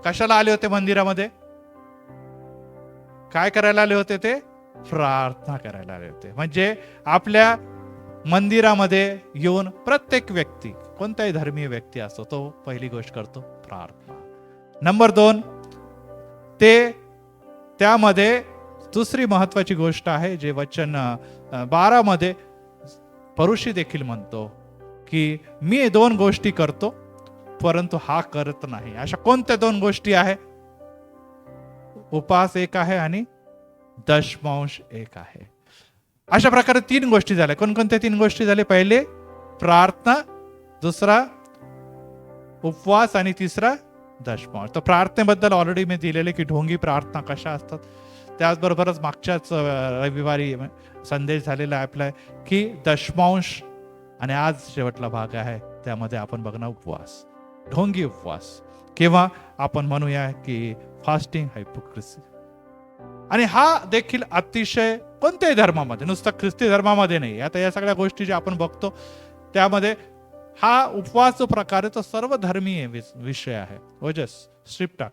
कशाला आले होते मंदिरामध्ये? काय करायला आले होते ते? प्रार्थना करायला आले होते. म्हणजे आपल्या मंदिरामध्ये येऊन प्रत्येक व्यक्ती, कोणताही धर्मीय व्यक्ती असतो, तो पहिली गोष्ट करतो प्रार्थना. नंबर 2, ते त्यामध्ये दुसरी महत्वाची गोष्ट आहे जे वचन 12 मध्ये परुषी देखील म्हणतो की मी 2 गोष्टी करतो परंतु हा करत नाही. अशा कोणत्या 2 गोष्टी आहे? उपवास एक आहे आणि दशमांश एक आहे. अशा प्रकारे 3 गोष्टी झाल्या. कोणकोणत्या 3 गोष्टी झाल्या? पहिले प्रार्थना, दुसरा उपवास आणि तिसरा दशमांश. तर प्रार्थनेबद्दल ऑलरेडी मी दिलेले की ढोंगी प्रार्थना कशा असतात. त्याचबरोबरच मागच्याच रविवारी संदेश झालेला आहे आपला की दशमांश, आणि आज शेवटला भाग आहे त्यामध्ये आपण बघणार उपवास, ढोंगी उपवास, किंवा आपण म्हणूया की फास्टिंग हायपोक्रेसी. आणि हा देखील अतिशय कोणत्याही धर्मामध्ये, नुसतं ख्रिस्ती धर्मामध्ये नाही, आता या सगळ्या गोष्टी ज्या आपण बघतो त्यामध्ये हा उपवास जो प्रकार आहे तो सर्व धर्मीय विषय आहे, ओजस स्ट्रिप्टा.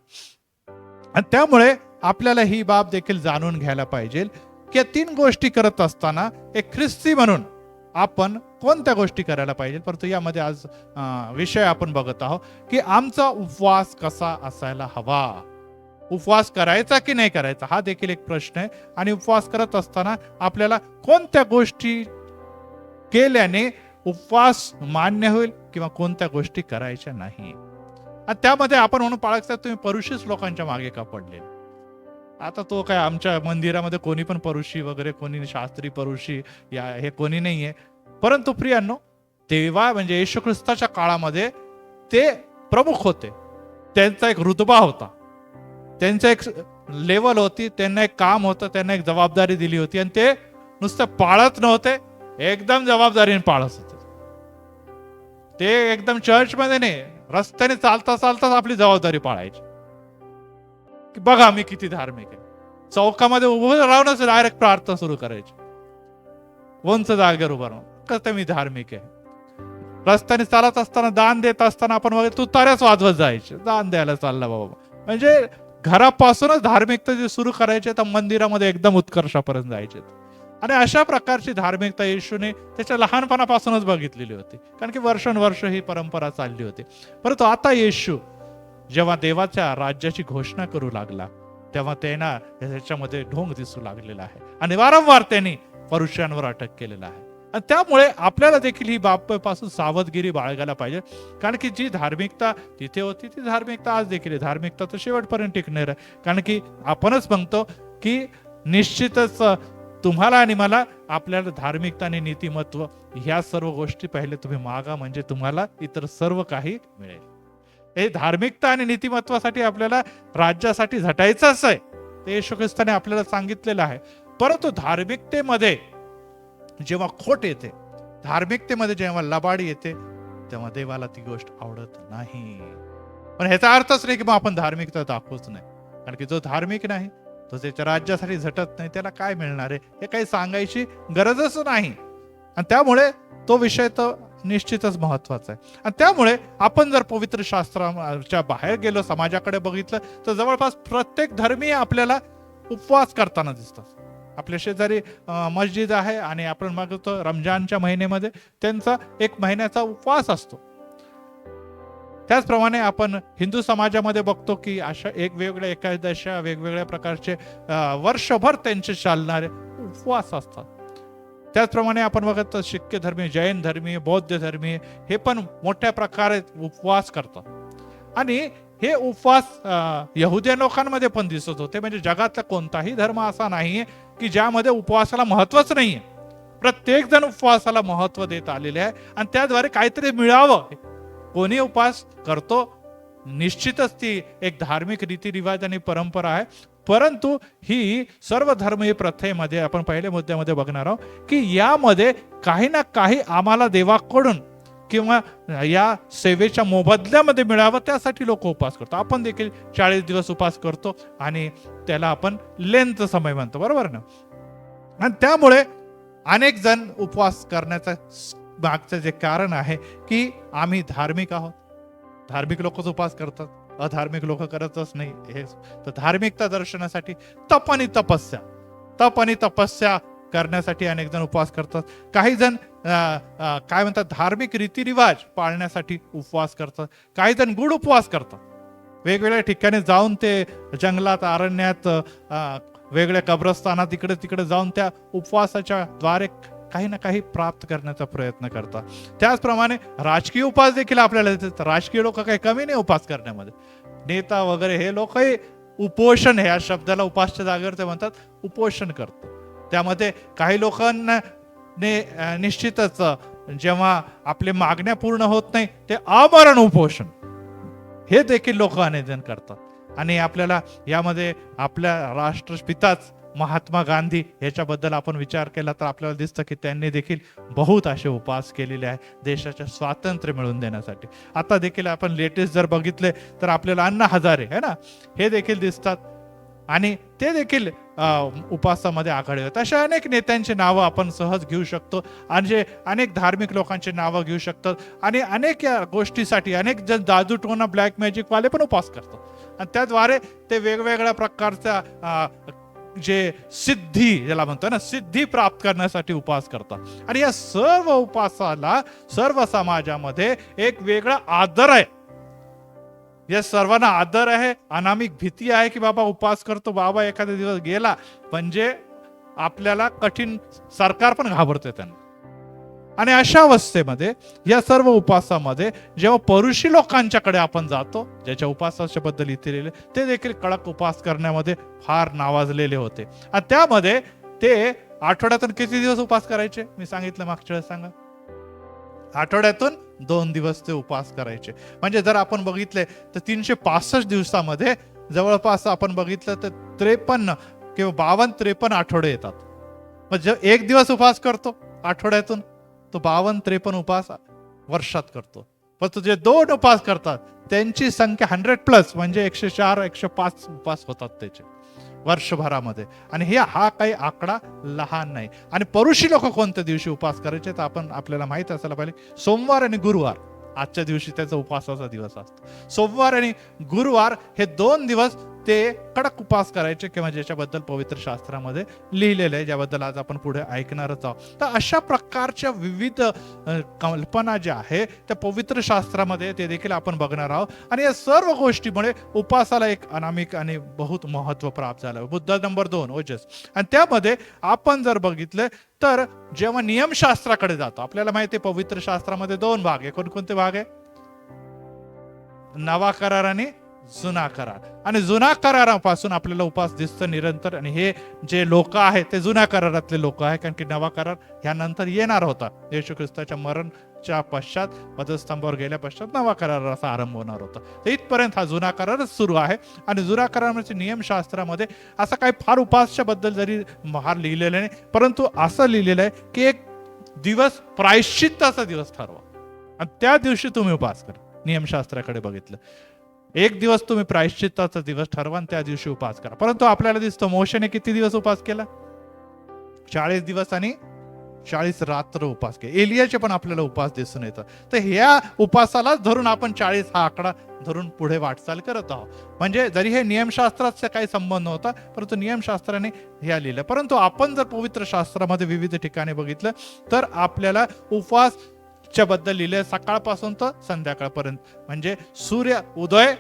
आणि त्यामुळे आपल्याला ही बाब देखील जाणून घ्यायला पाहिजे की या 3 गोष्टी करत असताना एक ख्रिस्ती म्हणून आपण कोणत्या गोष्टी करायला पाहिजे. परंतु यामध्ये आज विषय आपण बघत आहोत की आमचा उपवास कसा असायला हवा. उपवास करायचा की नाही करायचा हा देखील एक प्रश्न आहे. आणि उपवास करत असताना आपल्याला कोणत्या गोष्टी केल्याने उपवास मान्य होईल किंवा कोणत्या गोष्टी करायच्या नाही. आणि त्यामध्ये आपण म्हणून पाळत तुम्ही परुषीच लोकांच्या मागे का पडले. आता तो काय आमच्या मंदिरामध्ये कोणी पण परुषी वगैरे, कोणी शास्त्री परुषी या हे कोणी नाहीये. परंतु प्रियांनो, तेव्हा म्हणजे येशू ख्रिस्ताच्या काळामध्ये ते प्रमुख होते, त्यांचा एक रुतबा होता, त्यांचा एक लेवल होती, त्यांना एक काम होतं, त्यांना एक जबाबदारी दिली होती. आणि ते नुसतं पाळत नव्हते, एकदम जबाबदारीने पाळत होते. ते एकदम चर्चमध्ये नाही, रस्त्याने चालता चालताच आपली जबाबदारी पाळायची की बघा मी किती धार्मिक आहे. चौकामध्ये उभं राहूनच डायरेक्ट प्रार्थना सुरू करायची, उंच जागेवर उभं राहून, कसं मी धार्मिक आहे. रस्त्याने चालत असताना, दान देत असताना आपण वगैरे तू ताऱ्याच वाजवत जायचे, दान द्यायला चालला बाबा. म्हणजे घरापासूनच धार्मिकता जे सुरू करायचे तर मंदिरामध्ये एकदम उत्कर्षापर्यंत जायचे. आणि अशा प्रकारची धार्मिकता येशूने त्याच्या लहानपणापासूनच बघितलेली होती, कारण की वर्षानुवर्ष ही परंपरा चालली होती. परंतु आता येशू जेव्हा देवाच्या राज्याची घोषणा करू लागला तेव्हा त्यांना त्याच्यामध्ये ढोंग दिसू लागलेला आहे आणि वारंवार त्यांनी परुषांवर अटक केलेला आहे. आणि त्यामुळे आपल्याला देखील ही बाबतीपासून सावधगिरी बाळगायला पाहिजे, कारण की जी धार्मिकता तिथे होती ती धार्मिकता आज देखील आहे. धार्मिकता तर शेवटपर्यंत टिकणार आहे, कारण की आपणच म्हणतो की निश्चितच तुम्हाला आणि मला आपल्याला धार्मिकता आणि नीतिमत्व ह्या सर्व गोष्टी पहिले तुम्ही मागा, म्हणजे तुम्हाला इतर सर्व काही मिळेल. हे धार्मिकता आणि नीतिमत्वासाठी आपल्याला राज्यासाठी झटायचंच आहे, ते येशू ख्रिस्ताने आपल्याला सांगितलेलं आहे. परंतु धार्मिकतेमध्ये जेव्हा खोट येते, धार्मिकतेमध्ये जेव्हा लबाडी येते, तेव्हा देवाला ती गोष्ट आवडत नाही. पण ह्याचा अर्थच नाही की मग आपण धार्मिकता दाखवूच नाही, कारण की जो धार्मिक नाही तो त्याच्या राज्यासाठी झटत नाही, त्याला काय मिळणार आहे हे काही सांगायची गरजच नाही. आणि त्यामुळे तो विषय तर निश्चितच महत्वाचा आहे. आणि त्यामुळे आपण जर पवित्र शास्त्राच्या बाहेर गेलो, समाजाकडे बघितलं, तर जवळपास प्रत्येक धर्मीय आपल्याला उपवास करताना दिसतात. आपल्या शेजारी मस्जिद आहे आणि आपण बघतो रमजानच्या महिन्यामध्ये त्यांचा 1 महिन्याचा उपवास असतो. त्याचप्रमाणे आपण हिंदू समाजामध्ये बघतो की अशा वेगवेगळ्या एकादशा, वेगवेगळ्या प्रकारचे वर्षभर त्यांचे चालणारे उपवास असतात. त्याचप्रमाणे आपण बघतो शीख धर्मीय, जैन धर्मीय, बौद्ध धर्मीय हे पण मोठ्या प्रकारे उपवास करतात. आणि हे उपवास यहुदी लोकांमध्ये पण दिसत होते. म्हणजे जगातला कोणताही धर्म असा नाहीये की ज्यामध्ये उपवासाला महत्वच नाहीये. प्रत्येक जण उपवासाला महत्व देत आलेले आहे आणि त्याद्वारे काहीतरी मिळावं. कोणी उपवास करतो, निश्चितच ती एक धार्मिक रीतिरिवाज आणि परंपरा आहे. परंतु ही सर्व धर्मीय प्रथेमध्ये आपण पहिल्या मुद्द्यामध्ये बघणार आहोत की यामध्ये काही ना काही आम्हाला देवाकडून किंवा या सेवेच्या मोबदल्यामध्ये मिळावं, त्यासाठी लोक उपवास करतो. आपण देखील 40 दिवस उपवास करतो आणि त्याला आपण लेंथ समय म्हणतो, बरोबर ना. आणि त्यामुळे अनेक जण उपवास करण्याचं मागचं जे कारण आहे की आम्ही धार्मिक आहोत, धार्मिक लोकच उपवास करतात, अधार्मिक लोक करतच नाही हे. तर धार्मिकता दर्शनासाठी तप आणि तपस्या करण्यासाठी अनेक जण उपवास करतात. काही जण काय म्हणतात धार्मिक रीतिरिवाज पाळण्यासाठी उपवास करतात. काही जण गुढ उपवास करतात. वेगवेगळ्या ठिकाणी जाऊन ते जंगलात, अरण्यात, वेगळ्या कब्रस्थानात इकडे तिकडे जाऊन त्या उपवासाच्या द्वारे काही ना काही प्राप्त करण्याचा प्रयत्न करतात. त्याचप्रमाणे राजकीय उपवास देखील आपल्याला देतात. राजकीय लोक काही कमी नाही उपवास करण्यामध्ये. नेता वगैरे हे लोकही उपोषण, ह्या शब्दाला उपासच्या जागेवर ते म्हणतात उपोषण करतो. त्यामध्ये काही लोकांना निश्चितच जेव्हा आपले मागण्या पूर्ण होत नाही ते आमरण उपोषण हे देखील लोक अनेक जण करतात. आणि आपल्याला यामध्ये आपल्या राष्ट्रपिताच महात्मा गांधी याच्याबद्दल आपण विचार केला तर आपल्याला दिसतं की त्यांनी देखील बहुत असे उपवास केलेले आहे देशाचे स्वातंत्र्य मिळवून देण्यासाठी. आता देखील आपण लेटेस्ट जर बघितले तर आपल्याला अण्णा हजारे है ना, हे देखील दिसतात आणि ते देखील उपवासामध्ये आघाडी होत. अशा अनेक नेत्यांची नावं आपण सहज घेऊ शकतो आणि अनेक धार्मिक लोकांची नावं घेऊ शकतो. आणि अनेक या गोष्टीसाठी अनेक जण जादूटोना, ब्लॅक मॅजिक वाले पण उपवास करतात आणि त्याद्वारे ते वेगवेगळ्या प्रकारच्या जे सिद्धी, ज्याला म्हणतो ना, सिद्धी प्राप्त करण्यासाठी उपवास करतात. आणि या सर्व उपवासाला सर्व समाजामध्ये एक वेगळा आदर आहे. या सर्वांना आदर आहे, अनामिक भीती आहे की बाबा उपवास करतो, बाबा एखादा दिवस गेला म्हणजे आपल्याला कठीण, सरकार पण घाबरते त्यांना. आणि अशा अवस्थेमध्ये या सर्व उपवासामध्ये जेव्हा परुषी लोकांच्याकडे आपण जातो, ज्याच्या उपवासाच्या बद्दल इथे लिहिले, ते देखील कडक उपवास करण्यामध्ये फार नावाजलेले होते. आणि त्यामध्ये ते आठवड्यातून किती दिवस उपवास करायचे मी सांगितलं मागच्या वेळेस, सांगा. आठवड्यातून 2 दिवस ते उपवास करायचे. म्हणजे जर आपण बघितले तर 365 दिवसामध्ये जवळपास आपण बघितलं तर 53 किंवा 52-53 आठवडे येतात. म्हणजे एक दिवस उपवास करतो आठवड्यातून, तो 52-53 उपवास वर्षात करतो. पण तो जे 2 उपवास करतात त्यांची संख्या 100+ म्हणजे 104-105 उपवास होतात त्याचे वर्षभरामध्ये. आणि हा काही आकडा लहान नाही. आणि परुषी लोक कोणत्या दिवशी उपवास करायचे तर आपल्याला माहित असायला पाहिजे, सोमवार आणि गुरुवार. आजच्या दिवशी त्याचा उपवासाचा दिवस असतो. सोमवार आणि गुरुवार हे 2 दिवस ते कडक उपवास करायचे, किंवा ज्याच्याबद्दल पवित्र शास्त्रामध्ये लिहिलेलं आहे, ज्याबद्दल आज आपण पुढे ऐकणारच आहोत. तर अशा प्रकारच्या विविध कल्पना ज्या आहे त्या पवित्र शास्त्रामध्ये ते देखील आपण बघणार आहोत. आणि या सर्व गोष्टीमुळे उपवासाला एक अनामिक आणि बहुत महत्व प्राप्त झालं. मुद्दा नंबर 2 ओजस. आणि त्यामध्ये आपण जर बघितलं तर जेव्हा नियमशास्त्राकडे जातो, आपल्याला माहिती आहे पवित्र शास्त्रामध्ये 2 भाग आहे. कोणकोणते भाग आहे? नवा करार आणि जुना करार. आणि जुना करारापासून आपल्याला उपवास दिसतं निरंतर. आणि हे जे लोक आहेत ते जुन्या करारातले लोक आहेत, कारण की नवा करार ह्यानंतर येणार होता. येशू ख्रिस्ताच्या मरणच्या पश्चात, वधस्तंभावर गेल्या पश्चात नवा कराराचा आरंभ होणार होता. तर इथपर्यंत हा जुना करारच सुरू आहे. आणि जुना कराराच्या नियमशास्त्रामध्ये असं काही फार उपवासाच्या बद्दल जरी फार लिहिलेलं नाही, परंतु असं लिहिलेलं आहे की एक दिवस प्रायश्चित्ताचा दिवस ठरवा आणि त्या दिवशी तुम्ही उपवास करा. नियमशास्त्राकडे बघितलं, एक दिवस तुम्ही प्रायश्चित्ताचा दिवस ठरवा आणि त्या दिवशी उपवास करा. परंतु आपल्याला दिसतं मोशेने किती दिवस उपवास केला? 40 दिवस आणि 40 रात्र उपवास केले. एलियाचे पण आपल्याला उपवास दिसून येतात. तर ह्या उपवासालाच धरून आपण 40 हा आकडा धरून पुढे वाटचाल करत आहोत. म्हणजे जरी हे नियमशास्त्राचा काही संबंध नव्हता, परंतु नियमशास्त्राने ह्या लिहिलं. परंतु आपण जर पवित्र शास्त्रामध्ये विविध ठिकाणी बघितलं तर आपल्याला उपवास च्या बद्दल लिहिले सकाळपासून तर संध्याकाळपर्यंत. म्हणजे सूर्य उदय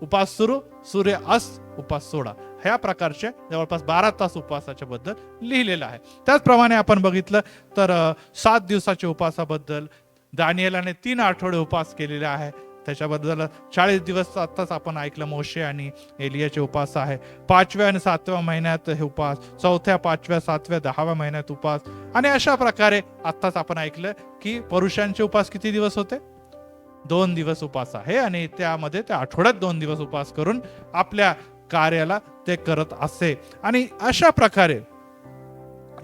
उपवास सुरू, सूर्य अस्त उपवास सोडा, ह्या प्रकारचे जवळपास 12 तास उपवासाच्या बद्दल लिहिलेलं आहे. त्याचप्रमाणे आपण बघितलं तर 7 दिवसाच्या उपवासाबद्दल दानिएलाने 3 आठवडे उपवास केलेले आहे. त्याच्याबद्दल 40 दिवस आताच आपण ऐकलं मोशे आणि एलियाचे उपवास आहे. 5व्या आणि 7व्या महिन्यात हे उपवास, 4थ्या, 5व्या, 7व्या, 10व्या महिन्यात उपवास. आणि अशा प्रकारे आताच आपण ऐकलं की पुरुषांचे उपवास किती दिवस होते? 2 दिवस उपवास आहे. आणि त्यामध्ये ते आठवड्यात 2 दिवस उपवास करून आपल्या कार्याला ते करत असे. आणि अशा प्रकारे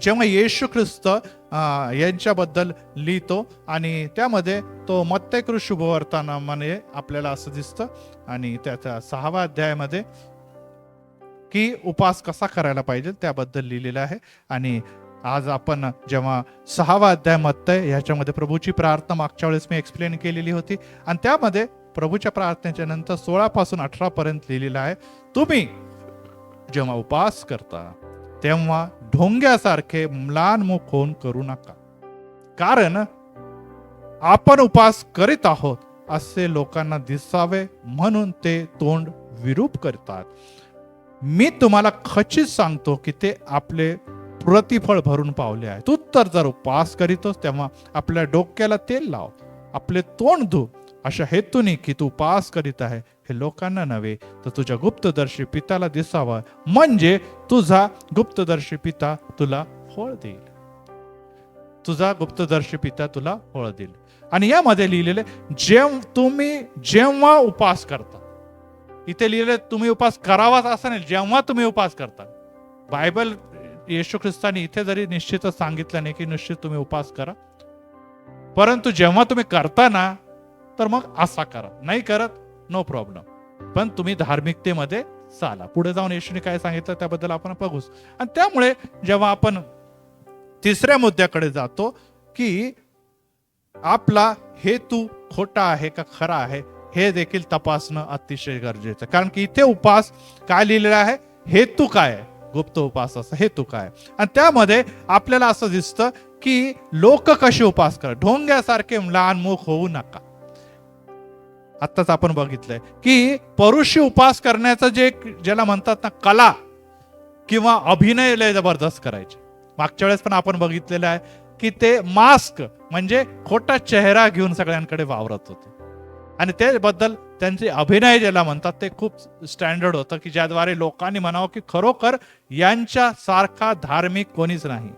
जेव्हा येशू ख्रिस्त यांच्याबद्दल लिहितो आणि त्यामध्ये तो मत्तेकृत शुभवर्तमानामध्ये आपल्याला असं दिसतं. आणि त्याच्या 6व्या अध्यायामध्ये की उपवास कसा करायला पाहिजे त्याबद्दल लिहिलेलं आहे. आणि आज आपण जेव्हा 6वा अध्याय मत्तय ह्याच्यामध्ये प्रभूची प्रार्थना मागच्या वेळेस मी एक्सप्लेन केलेली होती आणि त्यामध्ये प्रभूच्या प्रार्थनेच्या नंतर 16 पासून 18 पर्यंत लिहिलेलं आहे, तुम्ही जेव्हा उपवास करता तेव्हा ढोंग्यासारखे म्लानमुख होऊन करू नका, कारण आपण उपवास करीत आहोत असे लोकांना दिसावे म्हणून ते तोंड विरूप करतात. मी तुम्हाला खचित सांगतो की ते आपले प्रतिफळ भरून पावले आहे. तू तर जर उपवास करीतोस तेव्हा आपल्या डोक्याला तेल लाव, आपले तोंड धु, अशा हेतूने की तू उपवास करीत आहे हे लोकांना नव्हे तर तुझ्या गुप्तदर्शी पित्याला दिसावं, म्हणजे तुझा गुप्तदर्शी पिता तुला फळ देईल. तुझा गुप्तदर्शी पिता तुला फळ देईल. आणि यामध्ये लिहिलेले तुम्ही जेव्हा उपवास करता, इथे लिहिलेले तुम्ही उपवास करावाच असं नाही, जेव्हा तुम्ही उपवास करता. बायबल येशू ख्रिस्ताने इथे जरी निश्चितच सांगितलं नाही की निश्चित तुम्ही उपवास करा, परंतु जेव्हा तुम्ही करता ना तर मग असा करा, नाही करत नो प्रॉब्लेम, पण तुम्ही धार्मिकतेमध्ये चाला. पुढे जाऊन येशूने काय सांगितलं त्याबद्दल आपण बघूच. आणि त्यामुळे जेव्हा आपण तिसऱ्या मुद्द्याकडे जातो की आपला हेतू खोटा आहे का खरा आहे हे देखील तपासणं अतिशय गरजेचं, कारण की इथे उपवास काय लिहिलेला आहे, हेतू काय आहे, गुप्त उपवासाचा हेतू काय. आणि त्यामध्ये आपल्याला असं दिसतं की लोक कसे उपवास करतात, ढोंग्यासारखे म्लानमुख होऊ नका. आत्ताच आपण बघितलंय की परुषी उपवास करण्याचं जे ज्याला म्हणतात ना कला किंवा अभिनय लय जबरदस्त करायचे. मागच्या वेळेस पण आपण बघितलेलं आहे की ते मास्क म्हणजे खोटा चेहरा घेऊन सगळ्यांकडे वावरत होते, आणि त्याबद्दल त्यांचे अभिनय ज्याला म्हणतात ते खूप स्टँडर्ड होतं की ज्याद्वारे लोकांनी म्हणावं की खरोखर यांच्या सारखा धार्मिक कोणीच नाही.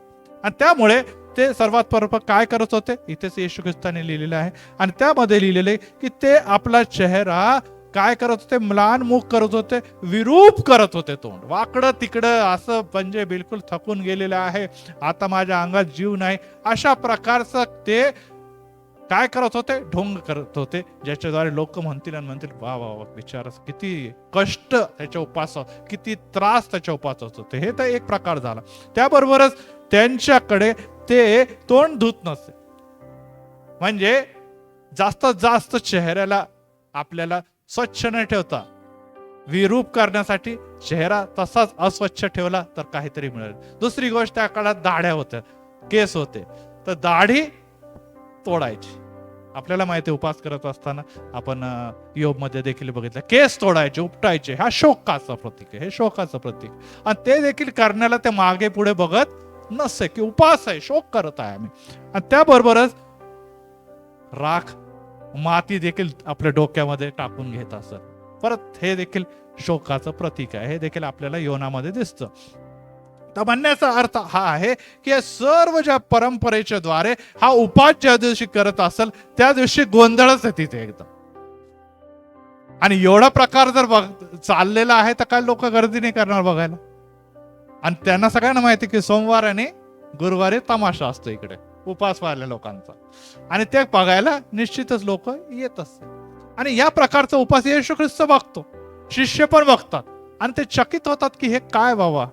आणि त्यामुळे ते सर्वात प्रथम काय करत होते, इथेच येशू ख्रिस्ताने लिहिलेलं आहे आणि त्यामध्ये लिहिलेले की ते आपला चेहरा काय करत होते, म्लानमुख करत होते, विरूप करत होते, तोंड वाकडं तिकडं असं, म्हणजे बिलकुल थकून गेलेलं आहे, आता माझ्या अंगात जीव नाही, अशा प्रकारचं ते काय करत होते, ढोंग करत होते, ज्याच्याद्वारे लोक म्हणतील आणि म्हणतील वा वा वा बिचारा, किती कष्ट त्याच्या उपवासात, किती त्रास त्याच्या उपवासात होते. हे तर एक प्रकार झाला. त्याबरोबरच त्यांच्याकडे ते तोंड धुत नसे, म्हणजे जास्तीत जास्त चेहऱ्याला आपल्याला स्वच्छ न ठेवता विरूप करण्यासाठी चेहरा तसाच अस्वच्छ ठेवला तर काहीतरी मिळेल. दुसरी गोष्ट, त्या काळात दाढ्या होत्या, केस होते, तर दाढी तोडायची. आपल्याला माहिती उपवास करत असताना आपण योग मध्ये देखील बघितलं, केस तोडायचे, उपटायचे, हा शोकाचं प्रतीक आहे, हे शोकाचं प्रतीक. आणि ते देखील करण्याला ते मागे पुढे बघत नसे की उपवास आहे, शोक करत आहे आम्ही. आणि त्याबरोबरच राख माती देखील आपल्या डोक्यामध्ये टाकून घेत असत. परत हे देखील शोकाचं प्रतीक आहे, हे देखील आपल्याला योनामध्ये दिसतं. तर म्हणण्याचा अर्थ हा आहे की सर्व ज्या परंपरेच्या द्वारे हा उपवास ज्या दिवशी करत असेल त्या दिवशी गोंधळच आहे तिथे एकदम. आणि एवढा प्रकार जर चाललेला आहे तर काय लोक गर्दी नाही करणार बघायला. आणि त्यांना सगळ्यांना माहिती की सोमवार आणि गुरुवारी तमाशा असतो इकडे उपवास वाढल्या लोकांचा, आणि ते बघायला निश्चितच लोक येत असतात. आणि या प्रकारचा उपवास येशू ख्रिस्त बघतो, शिष्य पण बघतात आणि ते चकित होतात की हे काय बाबा.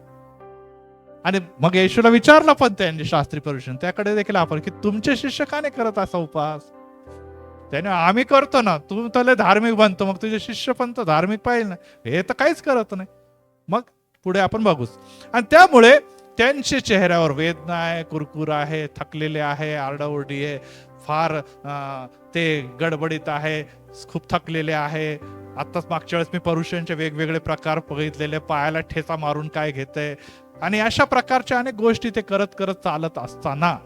आणि मग येशूला विचारलं पण त्यांनी शास्त्री परुषांनी, त्याकडे देखील आपण की तुमचे शिष्य का नाही करत असा उपवास. त्याने आम्ही करतो ना, तू तर धार्मिक बनतो, मग तुझे शिष्य पण तर धार्मिक पाहिजे ना, हे तर काहीच करत नाही. मग पुढे आपण बघूच. आणि त्यामुळे त्यांच्या चेहऱ्यावर वेदना आहे, कुरकुर आहे, थकलेले आहे, आरडाओरडी आहे, फार ते गडबडीत आहे, खूप थकलेले आहे. आताच मागच्या वेळेस मी परुषांचे वेगवेगळे प्रकार बघितलेले, पायाला ठेचा मारून काय घेतय, आणि अशा प्रकारच्या अनेक गोष्टी ते करत करत चालत असताना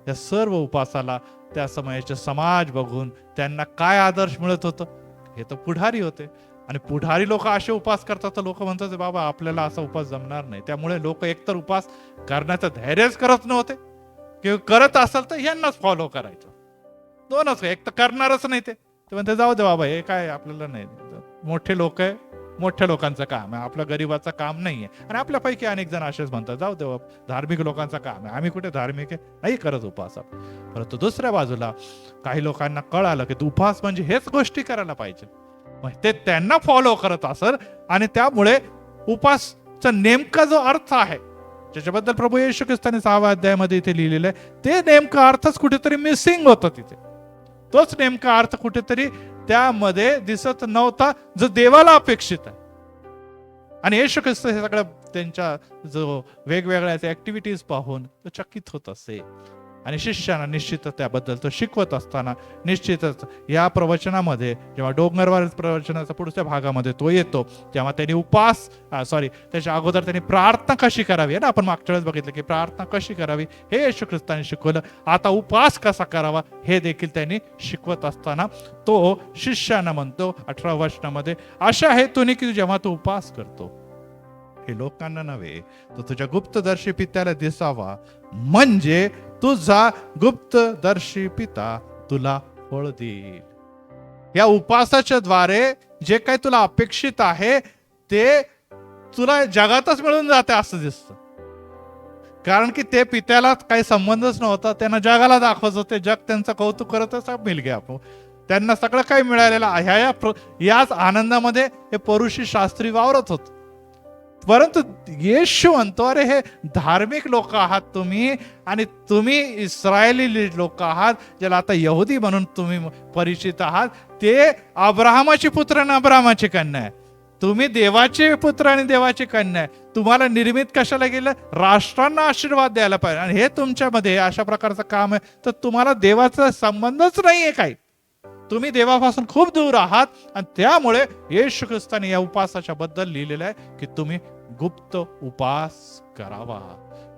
या सर्व उपवासाला त्या समयाचे समाज बघून त्यांना काय आदर्श मिळत होतं, हे तर पुढारी होते. आणि पुढारी लोक असे उपवास करतात तर लोक म्हणतात बाबा आपल्याला असा उपवास जमणार नाही. त्यामुळे लोक एकतर उपवास करण्याचं धैर्यच करत नव्हते, किंवा करत असेल तर यांनाच फॉलो करायचं. दोनच, एक तर करणारच नाही ते म्हणते जाऊ दे बाबा हे काय आपल्याला नाही, मोठे लोक आहे, मोठ्या लोकांचं काम आहे, आपल्या गरीबाचं काम नाहीये. आणि आपल्यापैकी अनेक जण असेच म्हणतात जाऊ दे धार्मिक लोकांचं काम आहे, आम्ही कुठे धार्मिक आहे, नाही करत उपवास. परंतु दुसऱ्या बाजूला काही लोकांना कळालं की उपवास म्हणजे हेच गोष्टी करायला पाहिजे, ते त्यांना फॉलो करत असत. आणि त्यामुळे उपवासचा नेमका जो अर्थ आहे, ज्याच्याबद्दल प्रभू येशू ख्रिस्ताने 6व्या अध्यायामध्ये इथे लिहिलेलं आहे, ते नेमका अर्थच कुठेतरी मिसिंग होतं तिथे. तोच नेमका अर्थ कुठेतरी त्यामध्ये दिसत नव्हता जो देवाला अपेक्षित आहे. आणि येशू ख्रिस्त हे सगळं त्यांच्या जो वेगवेगळ्या ऍक्टिव्हिटीज पाहून तो चकित होत असे. आणि शिष्यांना निश्चितच त्याबद्दल तो शिकवत असताना निश्चितच या प्रवचनामध्ये जेव्हा डोंगरवर प्रवचनाचा पुढच्या भागामध्ये तो येतो तेव्हा त्यांनी त्याच्या अगोदर त्यांनी प्रार्थना कशी करावी ना, आपण मागच्या वेळेस बघितलं की प्रार्थना कशी करावी हे येशू ख्रिस्ताने शिकवलं. आता उपास कसा करावा हे देखील त्यांनी शिकवत असताना तो शिष्यांना म्हणतो 18 वचनामध्ये, अशा हेतूने की जेव्हा तू उपास करतो हे लोकांना नव्हे तर तुझ्या गुप्तदर्शी पित्याला दिसावा, म्हणजे तुझा गुप्तदर्शी पिता तुला फळ देईल. या उपासाच्या द्वारे जे काही तुला अपेक्षित आहे ते तुला जगातच मिळून जाते असं दिसतं. कारण की ते पित्याला काही संबंधच नव्हता, त्यांना जगाला दाखवत होते, जग त्यांचं कौतुक करत असं मिल गया आपण. त्यांना सगळं काही मिळालेलं याच आनंदामध्ये हे परुषी शास्त्री वावरत होत. परंतु येशू म्हणतो, अरे हे धार्मिक लोक आहात तुम्ही, आणि तुम्ही इस्रायली लोक आहात, ज्याला आता यहुदी म्हणून तुम्ही परिचित आहात, ते अब्राहमाची पुत्र आणि अब्राहमाची कन्या आहे. तुम्ही देवाचे पुत्र आणि देवाची कन्या आहे. तुम्हाला निर्मित कशाला गेलं? राष्ट्रांना आशीर्वाद द्यायला पाहिजे. आणि हे तुमच्यामध्ये अशा प्रकारचं काम आहे, तर तुम्हाला देवाचा संबंधच नाहीये काही. तुम्ही देवापासून खूप दूर आहात. आणि त्यामुळे येशू ख्रिस्ताने या उपासाच्या बद्दल लिहिलेलं आहे की तुम्ही गुप्त उपास करावा,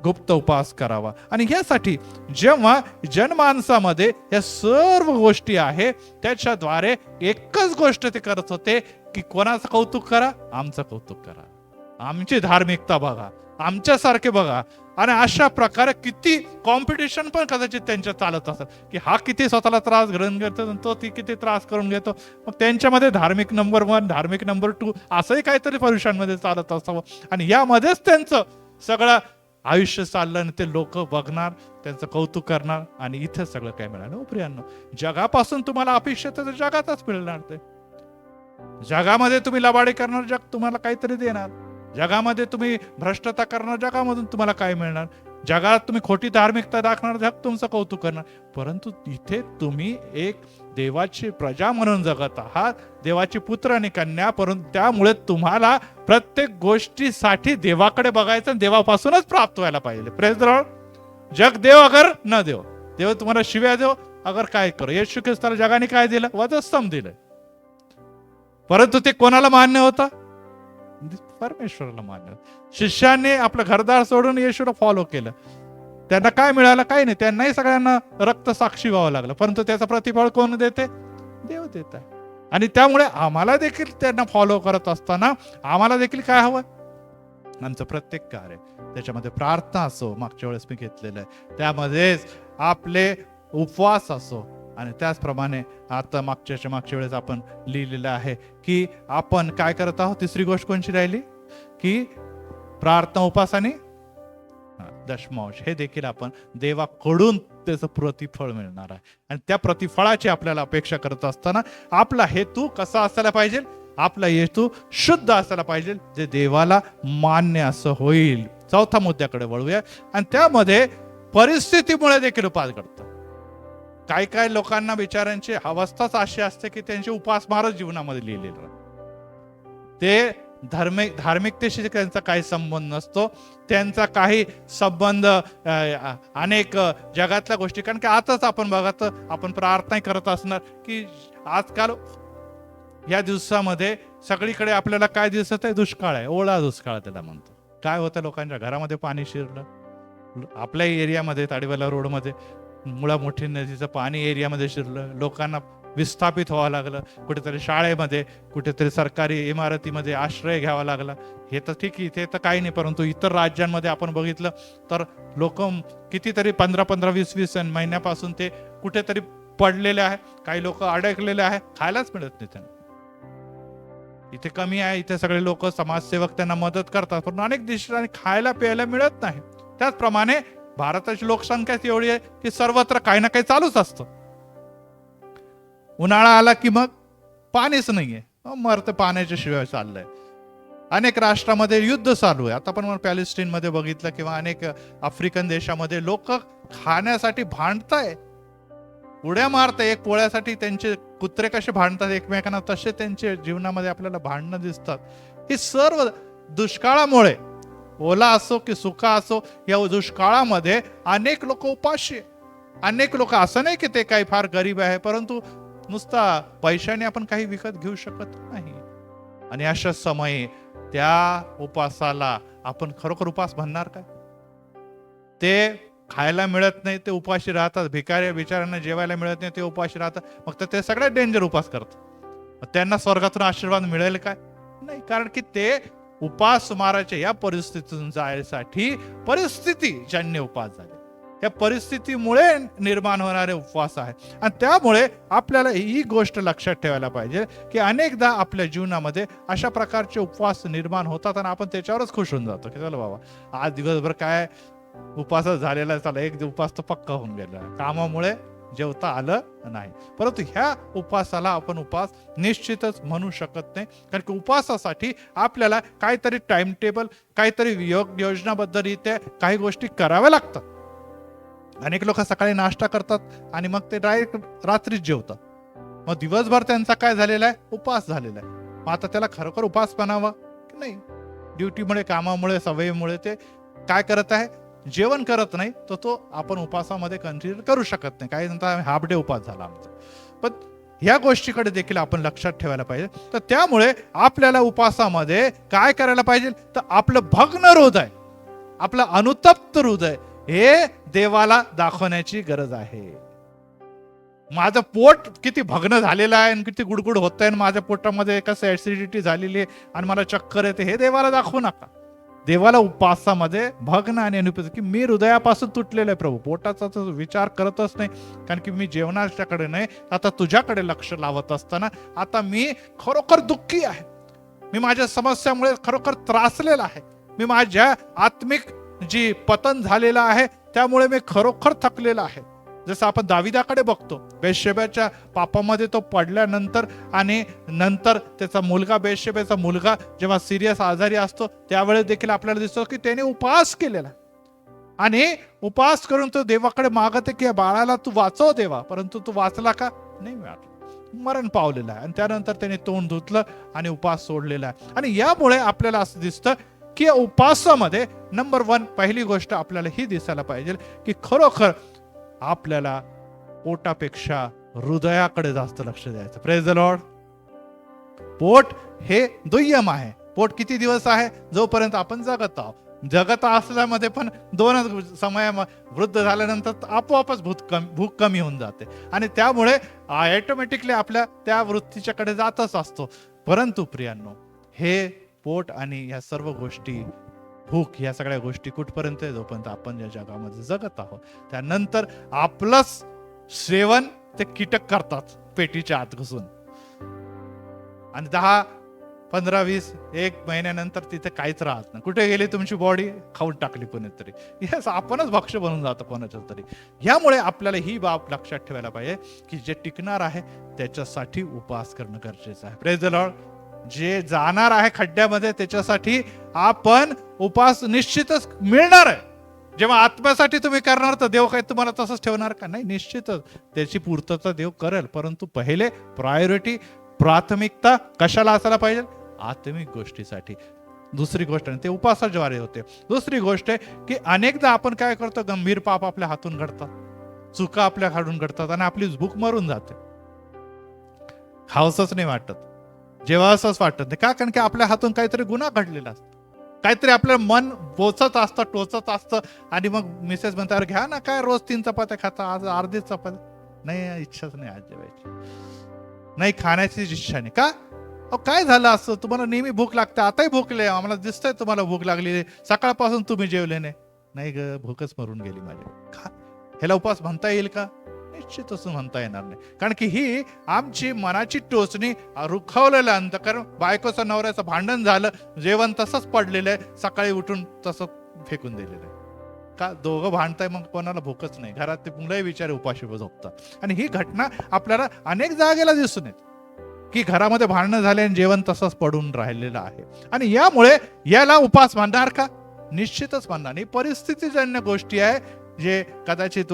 गुप्त उपास करावा. आणि यासाठी जेव्हा जनमानसामध्ये या सर्व गोष्टी आहे त्याच्याद्वारे एकच गोष्ट ते करत होते की कोणाचं कौतुक करा? आमचं कौतुक करा, आमची धार्मिकता बघा, आमच्यासारखे बघा. आणि अशा प्रकारे किती कॉम्पिटिशन पण कदाचित त्यांच्या चालत असत की हा किती स्वतःला त्रास ग्रहण करतो, तो ती किती त्रास करून घेतो. मग त्यांच्यामध्ये धार्मिक नंबर 1, धार्मिक नंबर 2 असंही काहीतरी पुरुषांमध्ये चालत असावं. आणि यामध्येच त्यांचं सगळं आयुष्य चाललं आणि ते लोक बघणार, त्यांचं कौतुक करणार. आणि इथे सगळं काय मिळालं? प्रियांनो, जगापासून तुम्हाला अपेक्षित तर जगातच मिळणार. ते जगामध्ये तुम्ही लबाडी करणार, जग तुम्हाला काहीतरी देणार. जगामध्ये तुम्ही भ्रष्टता करणार, जगामधून तुम्हाला काय मिळणार? जगात तुम्ही खोटी धार्मिकता दाखवणार, जग तुमचं कौतुक करणार. परंतु इथे तुम्ही एक देवाची प्रजा म्हणून जगत आहात, देवाची पुत्र आणि कन्या. परंतु त्यामुळे तुम्हाला प्रत्येक गोष्टीसाठी देवाकडे बघायचं, देवापासूनच प्राप्त व्हायला पाहिजे. Praise the Lord. जग देव अगर न देव, देव तुम्हाला शिव्या देव अगर काय करो. येशू ख्रिस्ताला जगाने काय दिलं? वधस्तंभ दिलंय. परंतु ते कोणाला मान्य होता? परमेश्वराला मान्य. शिष्यांनी आपलं घरदार सोडून येशूला फॉलो केलं. त्यांना काय मिळालं? काही नाही. त्यांनाही सगळ्यांना रक्त साक्षी व्हावं लागलं. परंतु त्याचं प्रतिफळ कोण देते? देव देत आहे. आणि त्यामुळे आम्हाला देखील त्यांना फॉलो करत असताना आम्हाला देखील काय हवं? आमचं प्रत्येक कार्य त्याच्यामध्ये प्रार्थना असो, मागच्या वेळेस मी घेतलेलं आहे, त्यामध्येच आपले उपवास असो. आणि त्याचप्रमाणे आता मागच्या वेळेस आपण लिहिलेलं आहे की आपण काय करत आहोत? तिसरी गोष्ट कोणची राहिली? की प्रार्थना, उपास आणि दशमांश हे देखील आपण देवाकडून त्याचं प्रतिफळ मिळणार आहे. आणि त्या प्रतिफळाची आपल्याला अपेक्षा करत असताना आपला हेतू कसा असायला पाहिजे? आपला हेतू शुद्ध असायला पाहिजे, जे देवाला मान्य असं होईल. चौथा मुद्द्याकडे वळूया. आणि त्यामध्ये परिस्थितीमुळे देखील उपास करतात. काही काही लोकांना बिचाऱ्यांची अवस्थाच अशी असते की त्यांचे उपासमारच जीवनामध्ये लिहिलेलं. ते धार्मिकतेशी त्यांचा काही संबंध नसतो. त्यांचा काही संबंध अनेक जगातल्या गोष्टी. कारण की आताच आपण बघत, आपण प्रार्थना करत असणार की आजकाल या दिवसामध्ये सगळीकडे आपल्याला काय दिसत आहे? दुष्काळ आहे, ओला दुष्काळ त्याला म्हणतो. काय होतं? लोकांच्या घरामध्ये पाणी शिरलं. आपल्या एरियामध्ये ताडीवाला रोडमध्ये मुळा मोठी नदीचं पाणी एरियामध्ये शिरलं. लोकांना विस्थापित व्हावं लागलं. कुठेतरी शाळेमध्ये, कुठेतरी सरकारी इमारतीमध्ये आश्रय घ्यावा लागला. हे तर ठीक आहे, इथे तर काही नाही. परंतु इतर राज्यांमध्ये आपण बघितलं तर लोक कितीतरी 15-20 महिन्यापासून ते कुठेतरी पडलेले आहे. काही लोक अडकलेले आहे, खायलाच मिळत नाही त्यांना. इथे कमी आहे, इथे सगळे लोक समाजसेवक त्यांना मदत करतात, पण अनेक देशांनी खायला प्यायला मिळत नाही. त्याचप्रमाणे भारताची लोकसंख्या एवढी आहे की सर्वत्र काही ना काही चालूच असतं. उन्हाळा आला की मग पाणीच नाहीये, मरत पाण्याच्या शिवाय चाललंय. अनेक राष्ट्रामध्ये युद्ध चालू आहे. आता पण पॅलेस्टाईन मध्ये बघितलं किंवा अनेक आफ्रिकन देशामध्ये लोक खाण्यासाठी भांडताय. उड्या मारते एक पोळ्यासाठी, त्यांचे कुत्रे कसे भांडतात एकमेकांना तसे त्यांच्या जीवनामध्ये आपल्याला भांडणं दिसतात. ही सर्व दुष्काळामुळे, ओला असो की सुका असो, या दुष्काळामध्ये अनेक लोक उपाशी, अनेक लोक, असं नाही की ते काही फार गरीब आहे, परंतु नुसता पैशाने आपण काही विकत घेऊ शकत नाही. आणि अशा समयी त्या उपासाला आपण खरोखर उपास म्हणणार काय? ते खायला मिळत नाही ते उपाशी राहतात, बिचाऱ्यांना जेवायला मिळत नाही ते उपाशी राहतात, मग तर ते सगळ्यात डेंजर उपास करतात. त्यांना स्वर्गातून आशीर्वाद मिळेल काय? नाही, कारण की ते उपास मारायचे या परिस्थितीतून जायसाठी परिस्थितीजन्य उपास झाले. या परिस्थितीमुळे निर्माण होणारे उपवास आहे. आणि त्यामुळे आपल्याला ही गोष्ट लक्षात ठेवायला पाहिजे की अनेकदा आपल्या जीवनामध्ये अशा प्रकारचे उपवास निर्माण होतात आणि आपण त्याच्यावरच खुश होऊन जातो की चला बाबा आज दिवसभर काय उपास झालेला, चला एक उपास तर पक्का होऊन गेला, कामामुळे जेवता आलं नाही. परंतु ह्या उपासाला आपण उपास निश्चितच म्हणू शकत नाही, कारण की उपासासाठी आपल्याला काहीतरी टाइम टेबल, काहीतरी योजनाबद्धरित्या काही गोष्टी कराव्या लागतात. अनेक लोक सकाळी नाश्ता करतात आणि मग ते डायरेक्ट रात्रीच जेवतात, मग दिवसभर त्यांचा काय झालेला आहे? उपास झालेला आहे. मग आता त्याला खरोखर उपास बनावा की नाही? ड्युटीमुळे, कामामुळे, सवयीमुळे ते काय करत आहे? जेवण करत नाही, तर तो आपण उपासामध्ये कंटिन्यू करू शकत नाही. काही नंतर हाफ डे उपास झाला आमचा. पण ह्या गोष्टीकडे देखील आपण लक्षात ठेवायला पाहिजे. तर त्यामुळे आपल्याला उपासामध्ये काय करायला पाहिजे? तर आपलं भग्न हृदय, आपलं अनुतप्त हृदय हे देवाला दाखवण्याची गरज आहे. माझं पोट किती भग्न झालेलं आहे आणि किती गुडगुड होत आहे, माझ्या पोटामध्ये कसं ऍसिडिटी झालेली आहे आणि मला चक्कर येते, हे देवाला दाखवू नका. देवाला उपासामध्ये भग्न आणि अनुपस्थित की मी हृदयापासून तुटलेलं आहे प्रभू, पोटाचा विचार करतच नाही, कारण की मी जेवणाच्याकडे नाही, आता तुझ्याकडे लक्ष लावत असताना आता मी खरोखर दुःखी आहे, मी माझ्या समस्यामुळे खरोखर त्रासलेला आहे, मी माझ्या आत्मिक जी पतन झालेलं आहे त्यामुळे मी खरोखर थकलेला आहे. जसं आपण दाविदाकडे बघतो, बेशेबाच्या पापामध्ये तो पडल्यानंतर आणि नंतर त्याचा मुलगा, बेशेबाचा मुलगा जेव्हा सिरियस आजारी असतो त्यावेळेस देखील आपल्याला दिसतो की त्याने उपवास केलेला आणि उपवास करून तो देवाकडे मागते की बाळाला तू वाचव देवा, परंतु तू वाचला का? नाही वाचला, मरण पावलेला आहे. आणि त्यानंतर त्याने तोंड धुतलं आणि उपवास सोडलेला आहे. आणि यामुळे आपल्याला असं दिसतं की उपवासामध्ये नंबर 1 पहिली गोष्ट आपल्याला ही दिसायला पाहिजे की खरोखर आपल्याला पोटापेक्षा हृदयाकडे जास्त लक्ष द्यायचं. Praise the Lord. पोट हे दुय्यम आहे. पोट किती दिवस आहे? जोपर्यंत आपण जगत आहोत. जगत असल्यामध्ये पण 2 समय वृद्ध झाल्यानंतर आपोआपच भूक कमी होऊन जाते आणि त्यामुळे ऑटोमॅटिकली आपल्या त्या वृत्तीच्याकडे जातच असतो. परंतु प्रियांनो, हे पोट आणि या सर्व गोष्टी, भूक, या सगळ्या गोष्टी कुठपर्यंत आहे? जोपर्यंत आपण या जगामध्ये जगत आहोत. त्यानंतर आपलंच सेवन ते कीटक करतात पेटीच्या आत घुसून आणि 10, 15, 20, 1 महिन्यानंतर तिथे काहीच राहत नाही. कुठे गेली तुमची बॉडी? खाऊन टाकली कोणीतरी. यस, आपणच भक्ष्य बनून जातो कोणाच्या तरी. यामुळे आपल्याला ही बाब लक्षात ठेवायला पाहिजे की जे टिकणार आहे त्याच्यासाठी उपवास करणं गरजेचं आहे. Praise the Lord. जे जाणार आहे खड्ड्यामध्ये त्याच्यासाठी आपण उपवास निश्चितच मिळणार आहे. जेव्हा आत्म्यासाठी तुम्ही करणार तर देव काही तुम्हाला तसंच ठेवणार का? नाही, निश्चितच त्याची पूर्तता देव करेल, परंतु पहिले प्रायोरिटी, प्राथमिकता कशाला असायला पाहिजे? आत्मिक गोष्टीसाठी. दुसरी गोष्ट ते उपवासाद्वारे होते. दुसरी गोष्ट आहे की अनेकदा आपण काय करतो, गंभीर पाप आपल्या हातून घडतात, चुका आपल्या हातून घडतात आणि आपली भूक मरून जाते, खावसंच नाही वाटत, जेव्हा असंच वाटत नाही. का? कारण की आपल्या हातून काहीतरी गुन्हा घडलेला असतो, काहीतरी आपलं मन बोचत असतं, टोचत असतं आणि मग मिसेस म्हणतात अरे घ्या ना, काय रोज 3 चपात्या खाता, आज अर्धी चपाती. नाही, इच्छाच नाही आज जेवायची, नाही खाण्याचीच इच्छा नाही. का? काय झालं असं? तुम्हाला नेहमी भूक लागते, आताही भूकले, आम्हाला दिसतंय तुम्हाला भूक लागली, सकाळपासून तुम्ही जेवले नाही. नाही ग, भूकच मरून गेली माझी. का? ह्याला उपवास म्हणता येईल का? निश्चितच म्हणता येणार नाही. कारण की ही आमची मनाची टोचणी, रुखवलेलं अंतःकरण, बायकोचं नवऱ्याचं भांडण झालं, जेवण तसंच पडलेलं आहे, सकाळी उठून तसं फेकून दिलेलं आहे. का? दोघं भांडताय, मग कोणाला भूकच नाही, घरात ते मुलंही विचारे उपाशी झोपतात. आणि ही घटना आपल्याला अनेक जागेला दिसून येते की घरामध्ये भांडणं झाले आणि जेवण तसंच पडून राहिलेलं आहे. आणि यामुळे याला उपवास म्हणणार का? निश्चितच म्हणणार नाही. परिस्थितीजन्य गोष्टी आहे, जे कदाचित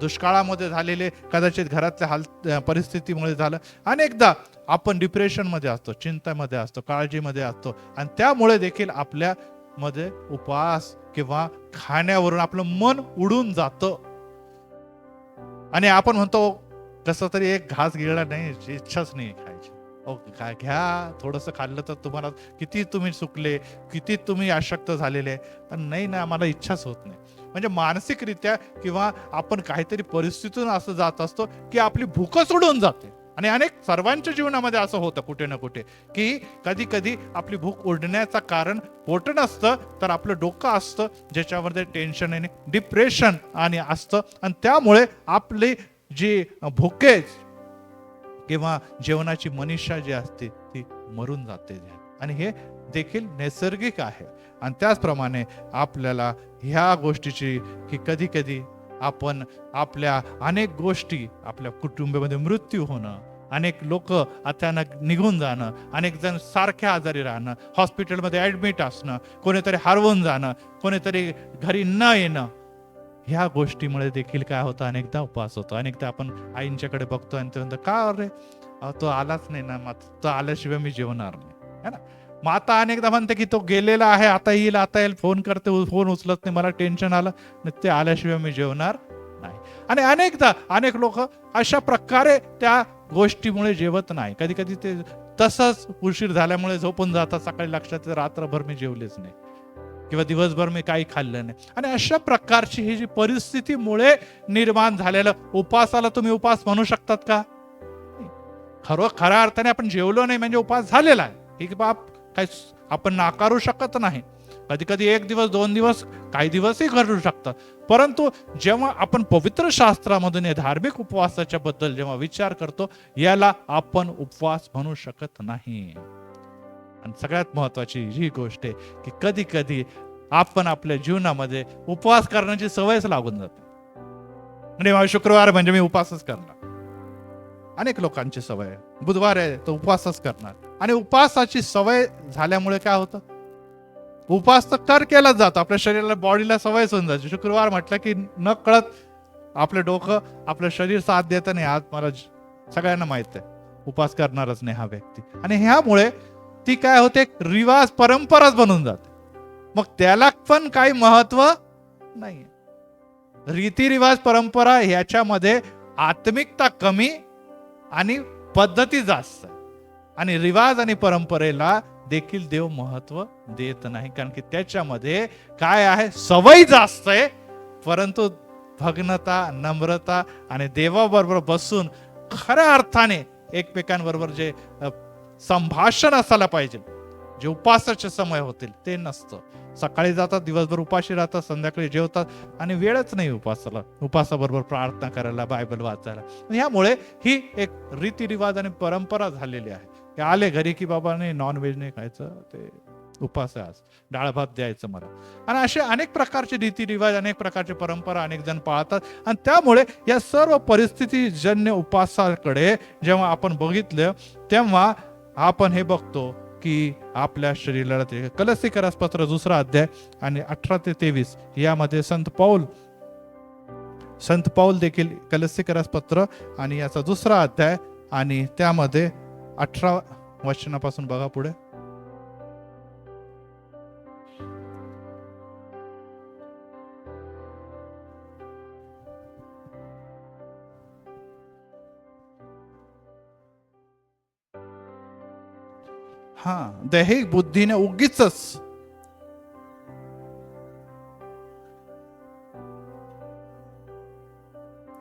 दुष्काळामध्ये झालेले, कदाचित घरातल्या परिस्थितीमुळे झालं. अनेकदा आपण डिप्रेशनमध्ये असतो, चिंतेमध्ये असतो, काळजीमध्ये असतो, आणि त्यामुळे देखील आपल्यामध्ये उपवास किंवा खाण्यावरून आपलं मन उडून जातं आणि आपण म्हणतो कसं तरी एक घास गिळला नाही, इच्छाच नाही खायची. काय घ्या, थोडंसं खाल्लं तर तुम्हाला किती तुम्ही सुकले, किती तुम्ही अशक्त झालेले, पण नाही ना, आम्हाला इच्छाच होत नाही. म्हणजे मानसिकरित्या किंवा आपण काहीतरी परिस्थितीतून असं जात असतो की आपली भूकच उडून जाते. आणि अनेक सर्वांच्या जीवनामध्ये असं होतं कुठे ना कुठे, की कधी कधी आपली भूक उडण्याचं कारण पोट नसतं, तर आपलं डोकं असतं, ज्याच्यामध्ये टेन्शन आणि डिप्रेशन आणि असतं, आणि त्यामुळे आपली जी भूकेज किंवा जेवणाची मनीषा जी असते ती मरून जाते. आणि हे देखील नैसर्गिक आहे. आणि त्याचप्रमाणे आपल्याला ह्या गोष्टीची, की कधी कधी आपण आपल्या अनेक गोष्टी, आपल्या कुटुंबामध्ये मृत्यू होणं, अनेक लोक अचानक निघून जाणं, अनेक जण सारख्या आजारी राहणं, हॉस्पिटलमध्ये ऍडमिट असणं, कोणीतरी हरवून जाणं, कोणीतरी घरी न येणं, ह्या गोष्टीमुळे देखील काय होतं, अनेकदा उपवास होतो. अनेकदा आपण आईंच्याकडे बघतो आणि ते म्हणतो, का रे तो आलाच नाही ना, मग तो आल्याशिवाय मी जेवणार नाही, है ना. माता अनेकदा म्हणते की तो गेलेला आहे, आता येईल आता येईल, फोन करते, फोन उचलत नाही, मला टेन्शन आलं, ते आल्याशिवाय मी जेवणार नाही. आणि अनेकदा अनेक लोक अशा प्रकारे त्या गोष्टीमुळे जेवत नाही. कधी कधी ते तसंच उशीर झाल्यामुळे झोपून जातात, सकाळी लक्षात येतं रात्रभर मी जेवलेच नाही किंवा दिवसभर मी काही खाल्लं नाही. आणि अशा प्रकारची ही जी परिस्थितीमुळे निर्माण झालेलं उपासाला तुम्ही उपास म्हणू शकतात का? खऱ्या अर्थाने आपण जेवलो नाही म्हणजे उपास झालेला आहे, ही बाब काही आपण नाकारू शकत नाही. कधी कधी एक दिवस, 2 दिवस, काही दिवसही घडू शकतात. परंतु जेव्हा आपण पवित्र शास्त्रामधून धार्मिक उपवासाच्या बद्दल जेव्हा विचार करतो, याला आपण उपवास म्हणू शकत नाही. आणि सगळ्यात महत्वाची ही गोष्ट आहे की कधी कधी आपण आपल्या जीवनामध्ये उपवास करण्याची सवयच लागून जाते. म्हणजे शुक्रवार म्हणजे मी उपवासच करणार, अनेक लोकांची सवय आहे. बुधवार आहे तो उपवासच करणार. आणि उपवासाची सवय झाल्यामुळे काय होतं, उपवास तर केलाच जातो, आपल्या शरीराला, बॉडीला सवयच होऊन जाते. शुक्रवार म्हटलं की न कळत आपलं डोकं, आपलं शरीर साथ देत नाही. आज मला सगळ्यांना माहित आहे उपवास करणारच नाही हा व्यक्ती. आणि ह्यामुळे ती काय होते, रिवाज, परंपराच बनून जाते. मग त्याला पण काही महत्व नाही. रीतिरिवाज, परंपरा ह्याच्यामध्ये आत्मिकता कमी आणि पद्धती जास्त, आणि रिवाज आणि परंपरेला देखील देव महत्व देत नाही, कारण की त्याच्यामध्ये काय आहे, सवय जास्त आहे, परंतु भग्नता, नम्रता आणि देवाबरोबर बसून खऱ्या अर्थाने एकमेकांबरोबर जे संभाषण असायला पाहिजे, जे उपासाचे समय होतील, ते नसतं. सकाळी जातात, दिवसभर उपाशी राहतात, संध्याकाळी जेवतात, आणि वेळच नाही उपासाबरोबर प्रार्थना करायला, बायबल वाचायला. ह्यामुळे ही एक रीतिरिवाज आणि परंपरा झालेली आहे. की आले घरी की बाबा नाही, नॉनव्हेज नाही खायचं, ते उपास आहे, आज डाळ भात द्यायचं मला. आणि असे अनेक प्रकारचे रीतिरिवाज, अनेक प्रकारचे परंपरा अनेक जण पाळतात. आणि त्यामुळे या सर्व परिस्थितीजन्य उपासाकडे जेव्हा आपण बघितलं, तेव्हा आपण हे बघतो की आपल्या शरीराला ते कलसीकरास पत्र 2 अध्याय आणि 18 ते 23 यामध्ये संत पाऊल देखील कलसीकरास पत्र आणि याचा 2 अध्याय आणि त्यामध्ये 18 वचनापासून बघा पुढे. हा, दैहिक बुद्धीने उगीच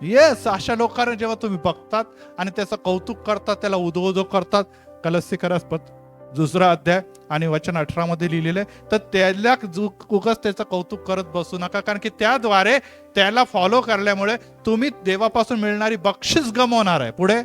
येस, अशा लोकांना जेव्हा तुम्ही बघतात आणि त्याचं कौतुक करतात, त्याला उदो करतात, कलसीकरास पत्र 2 अध्याय आणि वचन 18 मध्ये लिहिलेलं आहे, तर त्याला उगाच त्याचं कौतुक करत बसू नका, कारण की त्याद्वारे त्याला फॉलो करल्यामुळे तुम्ही देवापासून मिळणारी बक्षीस गमावणार आहे पुढे.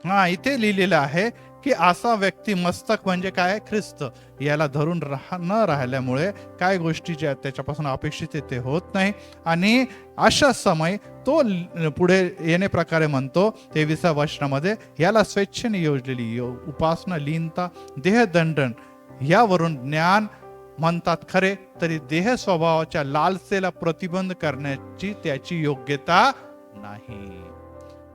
हा इथे लिहिलेलं आहे की असा व्यक्ती, मस्तक म्हणजे काय, ख्रिस्त, याला धरून न राहिल्यामुळे काय गोष्टी ज्या त्याच्यापासून अपेक्षित आहे ते होत नाही. आणि अशा समय तो पुढे येणे प्रकारे म्हणतो 23व्या वचनामध्ये, याला स्वेच्छेने योजलेली उपासना, लीनता, देहदंडन यावरून ज्ञान म्हणतात खरे, तरी देह स्वभावाच्या लालसेला प्रतिबंध करण्याची त्याची योग्यता नाही.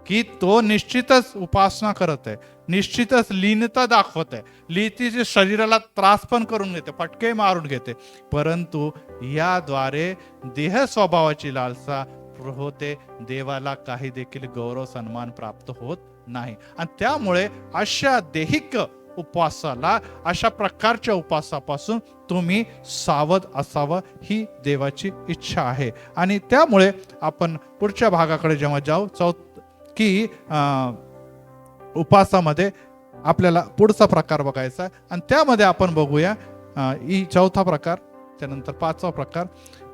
की तो निश्चितच उपासना करत आहे, निश्चितच लीनता दाखवत आहे, लीतीचे शरीराला त्रास पण करून घेते, फटके मारून घेते, परंतु याद्वारे देह स्वभावाची लालसा होते, देवाला काही देखील गौरव सन्मान प्राप्त होत नाही. आणि त्यामुळे अशा देहिक उपवासाला, अशा प्रकारच्या उपवासापासून तुम्ही सावध असावं, ही देवाची इच्छा आहे. आणि त्यामुळे आपण पुढच्या भागाकडे जेव्हा जाऊ, की उपवासामध्ये आपल्याला पुढचा प्रकार बघायचा आणि त्यामध्ये आपण बघूया ही चौथा प्रकार, त्यानंतर पाचवा प्रकार,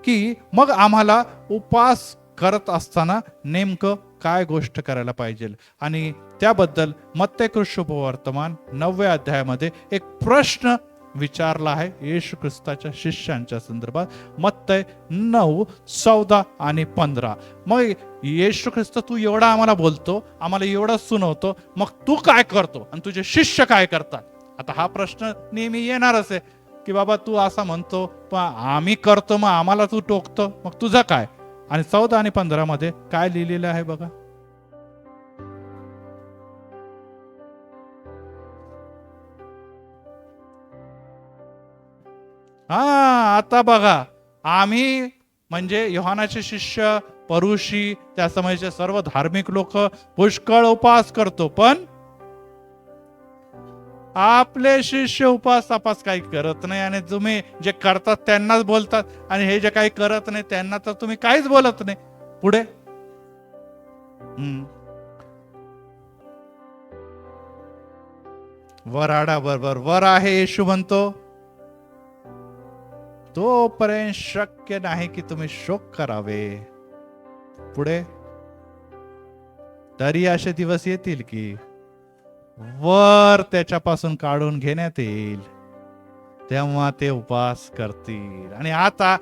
की मग आम्हाला उपवास करत असताना नेमकं काय गोष्ट करायला पाहिजे. आणि त्याबद्दल मत्ते शुभवर्तमान 9व्या अध्यायामध्ये एक प्रश्न विचारला आहे येशू ख्रिस्ताच्या शिष्यांच्या संदर्भात. मत्ते 9, 14 आणि 15. मग येशू ख्रिस्त, तू एवढा आम्हाला बोलतो, आम्हाला एवढं सुनवतो, मग तू काय करतो आणि तुझे शिष्य काय करतात. आता हा प्रश्न नेहमी येणारच आहे की बाबा तू असा म्हणतो पण आम्ही करतो, मग आम्हाला तू टोकतो, मग तुझं काय. आणि 14 आणि 15 मध्ये काय लिहिलेलं आहे बघा. आता बघा, आम्ही म्हणजे योहानाचे शिष्य, परुषी, त्या समयचे सर्व धार्मिक लोक पुष्कळ उपवास करतो, पण आपले शिष्य उपवास तपास काही करत नाही. आणि तुम्ही जे करतात त्यांनाच बोलतात, आणि हे जे काही करत नाही त्यांना तर तुम्ही काहीच बोलत नाही. पुढे वराडा बरोबर वर आहे, येशू म्हणतो तोपर्यंत शक्य नाही की तुम्ही शोक करावे. पुढे, तरी असे दिवस येतील की वर त्याच्यापासून काढून घेण्यात येईल, तेव्हा ते उपवास करतील. आणि आता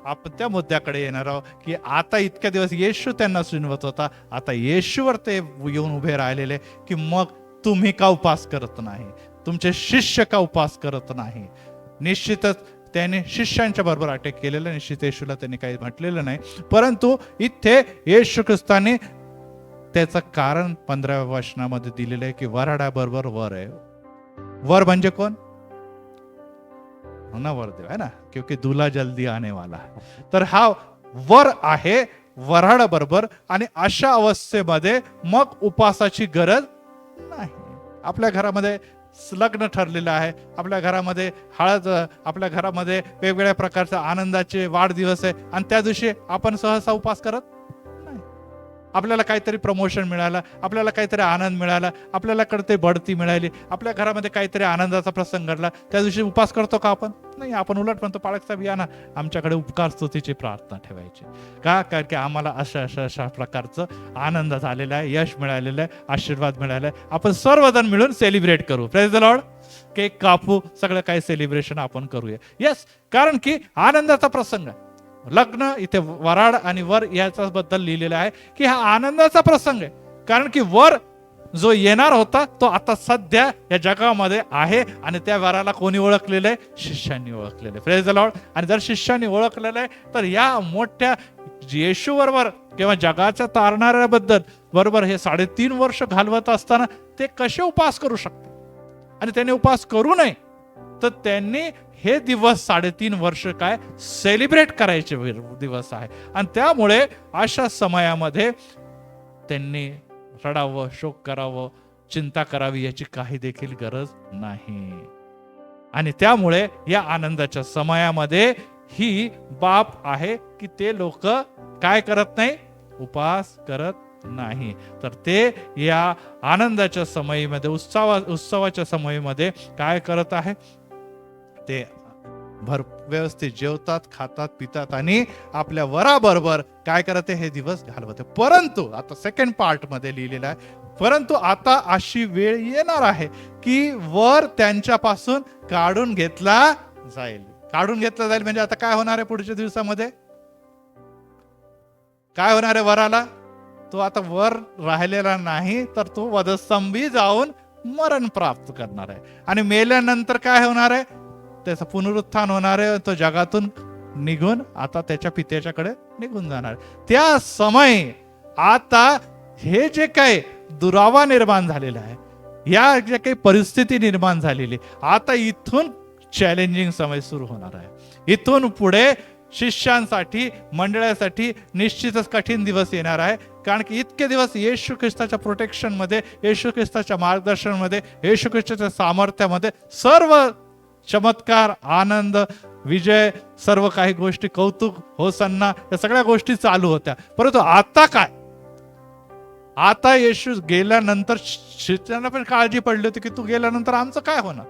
आपण त्या मुद्द्याकडे येणार आहोत की आता इतक्या दिवस येशू त्यांना सुनवत होता, आता येशूवर ते येऊन उभे राहिलेले की मग तुम्ही का उपवास करत नाही, तुमचे शिष्य का उपवास करत नाही. निश्चितच त्याने शिष्यांच्या बरोबर अटॅक केलेलं, निश्चित येशूला त्यांनी काही म्हटलेलं नाही, परंतु इथे येशू ख्रिस्ताने त्याचं कारण 15व्या वचनामध्ये दिलेलं आहे की वराडाबरोबर वर आहे. वर म्हणजे कोण, ना वरदेव आहे ना, क्योंकि दूल्हा जल्दी आने वाला. तर हा वर आहे वराड बरोबर. आणि अशा अवस्थेमध्ये मग उपवासाची गरज नाही. आपल्या घरामध्ये लग्न ठरलेलं आहे, आपल्या घरामध्ये हळद, आपल्या घरामध्ये वेगवेगळ्या प्रकारच्या आनंदाचे वाढदिवस आहे, आणि त्या दिवशी आपण सहसा उपवास करत नाही. आपल्याला काहीतरी प्रमोशन मिळालं, आपल्याला काहीतरी आनंद मिळाला, आपल्याला कडे बढती मिळाली, आपल्या घरामध्ये काहीतरी आनंदाचा प्रसंग घडला, त्या दिवशी उपवास करतो का आपण? नाही. आपण उलट म्हणतो, पाळक साहेब या ना, आमच्याकडे उपकार स्तुतीची प्रार्थना ठेवायची. का? कारण की आम्हाला अशा प्रकारचं आनंद झालेला आहे, यश मिळालेलं आहे, आशीर्वाद मिळाला आहे, आपण सर्वजण मिळून सेलिब्रेट करू. Praise the Lord. केक कापू, सगळं काही सेलिब्रेशन आपण करूया. येस, कारण की आनंदाचा प्रसंग, लग्न इथे वराड आणि वर याच्या बद्दल लिहिलेलं आहे की हा आनंदाचा प्रसंग आहे. कारण की वर जो येणार होता तो आता सध्या या जगामध्ये आहे, आणि त्या वराला कोणी ओळखलेलं आहे? शिष्यांनी ओळखलेलं आहे. Praise the Lord. आणि जर शिष्यांनी ओळखलेलं आहे, तर या मोठ्या येशू बरोबर किंवा जगाच्या तारणाऱ्याबद्दल बरोबर हे 3.5 वर्ष घालवत असताना ते कसे उपवास करू शकतात. आणि त्यांनी उपवास करू नये, तर त्यांनी हे दिवस 3.5 वर्ष काय सेलिब्रेट करायचे दिवस आहे. आणि त्यामुळे अशा समयामध्ये त्यांनी रडावं, शोक करावं, चिंता करावी याची काही देखील गरज नाही. आणि त्यामुळे या आनंदाच्या समयामध्ये ही बाब आहे की ते लोक काय करत नाही, उपवास करत नाही. तर ते या आनंदाच्या समयीमध्ये, उत्सवाच्या समयीमध्ये काय करत आहे, ते व्यवस्थित जेवतात, खातात, पितात आणि आपल्या वराबरोबर काय करते, हे दिवस घालवते. परंतु आता सेकंड पार्ट मध्ये लिहिलेला आहे, परंतु आता अशी वेळ येणार आहे की वर त्यांच्यापासून काढून घेतला जाईल. काढून घेतला जाईल म्हणजे आता काय होणार आहे पुढच्या दिवसामध्ये? काय होणार आहे वराला? तो आता वर राहिलेला नाही, तर तो वधस्तंभी जाऊन मरण प्राप्त करणार आहे. आणि मेल्यानंतर काय होणार आहे? त्याचं पुनरुत्थान होणार आहे. तो जगातून निघून आता त्याच्या पित्याच्याकडे निघून जाणार. त्या समय आता हे जे काही दुरावा निर्माण झालेला आहे, या जे काही परिस्थिती निर्माण झालेली, आता इथून चॅलेंजिंग समय सुरू होणार आहे. इथून पुढे शिष्यांसाठी, मंडळासाठी निश्चितच कठीण दिवस येणार आहे. कारण की इतके दिवस येशू ख्रिस्ताच्या प्रोटेक्शन मध्ये, येशू ख्रिस्ताच्या मार्गदर्शन मध्ये, येशू ख्रिस्ताच्या सामर्थ्यामध्ये सर्व चमत्कार, आनंद, विजय, सर्व काही गोष्टी, कौतुक, होसन्ना, या सगळ्या गोष्टी चालू होत्या. परंतु आता काय? आता येशू गेल्यानंतर शिष्यांना पण काळजी पडली होती की तू गेल्यानंतर आमचं काय होणार.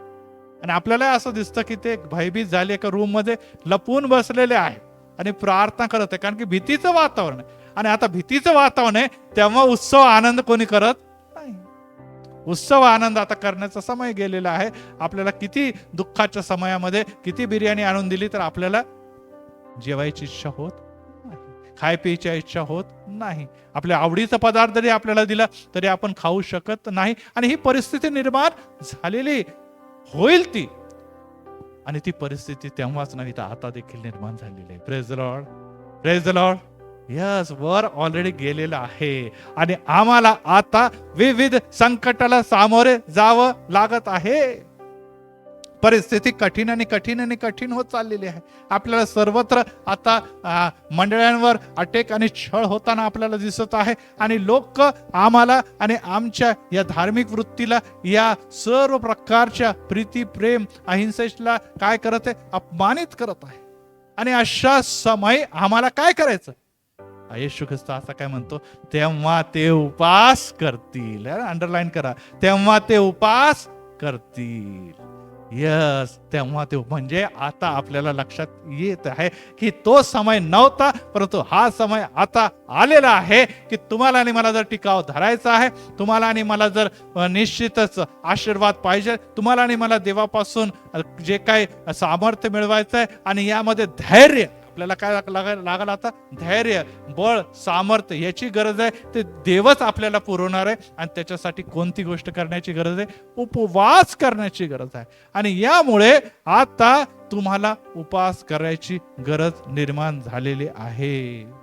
आणि आपल्याला असं दिसतं की ते भयभीत झाले, एका रूम मध्ये लपून बसलेले आहे आणि प्रार्थना करत आहे. कारण की भीतीचं वातावरण आहे. आणि आता भीतीचं वातावरण आहे, तेव्हा उत्सव आनंद कोणी करत नाही. उत्सव आनंद आता करण्याचा समय गेलेला आहे. आपल्याला किती दुःखाच्या समयामध्ये किती बिर्याणी आणून दिली तर आपल्याला जेवायची इच्छा होत नाही, खाय प्यायची इच्छा होत नाही. आपल्या आवडीचा पदार्थ जरी आपल्याला दिला तरी आपण खाऊ शकत नाही. आणि ही परिस्थिती निर्माण झालेली होईल ती, आणि ती परिस्थिती तेव्हाच नाही तर आता देखील निर्माण झालेली आहे. Praise the lord, praise the Lord. Yes, were already गेलेला आहे आणि आम्हाला आता विविध संकटाला सामोरे जावं लागत आहे. परिस्थिती कठीण आणि कठीण आणि कठीण होत चाललेली आहे. आपल्याला सर्वत्र आता मंडळांवर अटॅक आणि छळ होताना आपल्याला दिसत आहे. आणि लोक आम्हाला आणि आमच्या या धार्मिक वृत्तीला, या सर्व प्रकारच्या प्रीती, प्रेम, अहिंसेला काय करत आहे? अपमानित करत आहे. आणि अशा समय आम्हाला काय करायचं? येशू ख्रिस्त असं काय म्हणतो? तेव्हा ते उपास करतील. अंडरलाईन करा, तेव्हा ते उपास करतील. यस, तेव्हा ते, म्हणजे आता आपल्याला लक्षात येत आहे की तो समय नव्हता, परंतु हा समय आता आलेला आहे की तुम्हाला आणि मला जर टिकाव धरायचा आहे, तुम्हाला आणि मला जर निश्चितच आशीर्वाद पाहिजे, तुम्हाला आणि मला देवापासून जे काही सामर्थ्य मिळवायचं आहे, आणि यामध्ये धैर्य आपल्याला काय लागल? आता धैर्य, बळ, सामर्थ्य याची गरज आहे. ते देवच आपल्याला पुरवणार आहे. आणि त्याच्यासाठी कोणती गोष्ट करण्याची गरज आहे? उपवास करण्याची गरज आहे. आणि यामुळे आता तुम्हाला उपवास करायची गरज निर्माण झालेली आहे.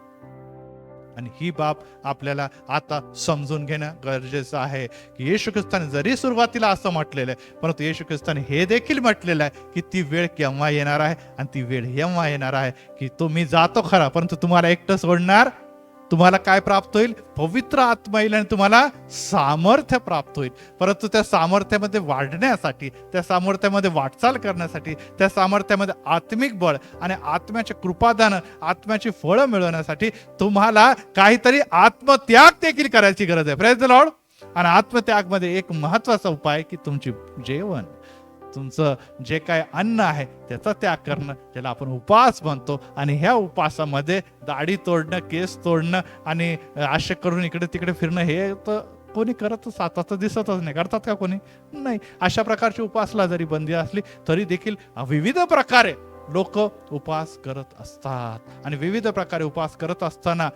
आणि ही बाब आपल्याला आता समजून घेणं गरजेचं आहे की येशू ख्रिस्ताने जरी सुरुवातीला असं म्हटलेलं आहे, परंतु येशू ख्रिस्ताने हे देखील म्हटलेलं आहे की ती वेळ केव्हा येणार आहे. आणि ती वेळ केव्हा येणार आहे की तो मी जातो खरा, परंतु तुम्हाला एकटं सोडणार. तुम्हाला काय प्राप्त होईल? पवित्र आत्मा येईल आणि तुम्हाला सामर्थ्य प्राप्त होईल. परंतु त्या सामर्थ्यामध्ये वाढण्यासाठी, त्या सामर्थ्यामध्ये वाटचाल करण्यासाठी, त्या सामर्थ्यामध्ये आत्मिक बळ आणि आत्म्याचे कृपादान, आत्म्याची फळं मिळवण्यासाठी तुम्हाला काहीतरी आत्मत्याग देखील करायची गरज आहे. Praise the Lord. आणि आत्मत्यागमध्ये एक महत्वाचा उपाय की तुमची जेवण, तुमचं जे काय अन्न आहे त्याचा त्याग करणं, ज्याला आपण उपवास म्हणतो. आणि ह्या उपवासामध्ये दाढी तोडणं, केस तोडणं आणि आशे करून इकडे तिकडे फिरणं हे तर कोणी करतच आता तर दिसतच नाही. करतात का कोणी? नाही. अशा प्रकारची उपवासला जरी बंदी असली तरी देखील विविध प्रकारे लोक उपवास करत असतात. आणि विविध प्रकारे उपवास करत असताना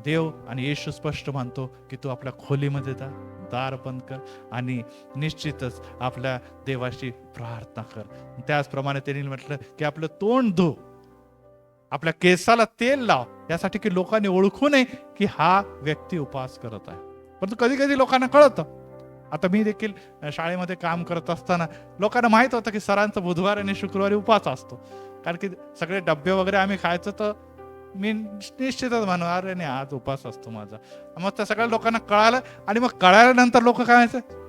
देव आणि येशू स्पष्ट म्हणतो की तू आपल्या खोलीमध्ये जा, दार बंद कर आणि निश्चितच आपल्या देवाशी प्रार्थना कर. त्याचप्रमाणे त्यांनी म्हटलं की आपलं तोंड धु, आपल्या केसाला तेल लाव, यासाठी की लोकांनी ओळखू नये की हा व्यक्ती उपवास करत आहे. परंतु कधी कधी लोकांना कळतं. आता मी देखील शाळेमध्ये काम करत असताना लोकांना माहित होतं की सरांचा बुधवार आणि शुक्रवारी उपवास असतो. कारण की सगळे डब्बे वगैरे आम्ही खायचं, तर मी निश्चितच म्हणू अरे नाही आज उपवास असतो माझा. मग त्या सगळ्या लोकांना कळालं. आणि मग कळाल्यानंतर लोक काय म्हणायचं?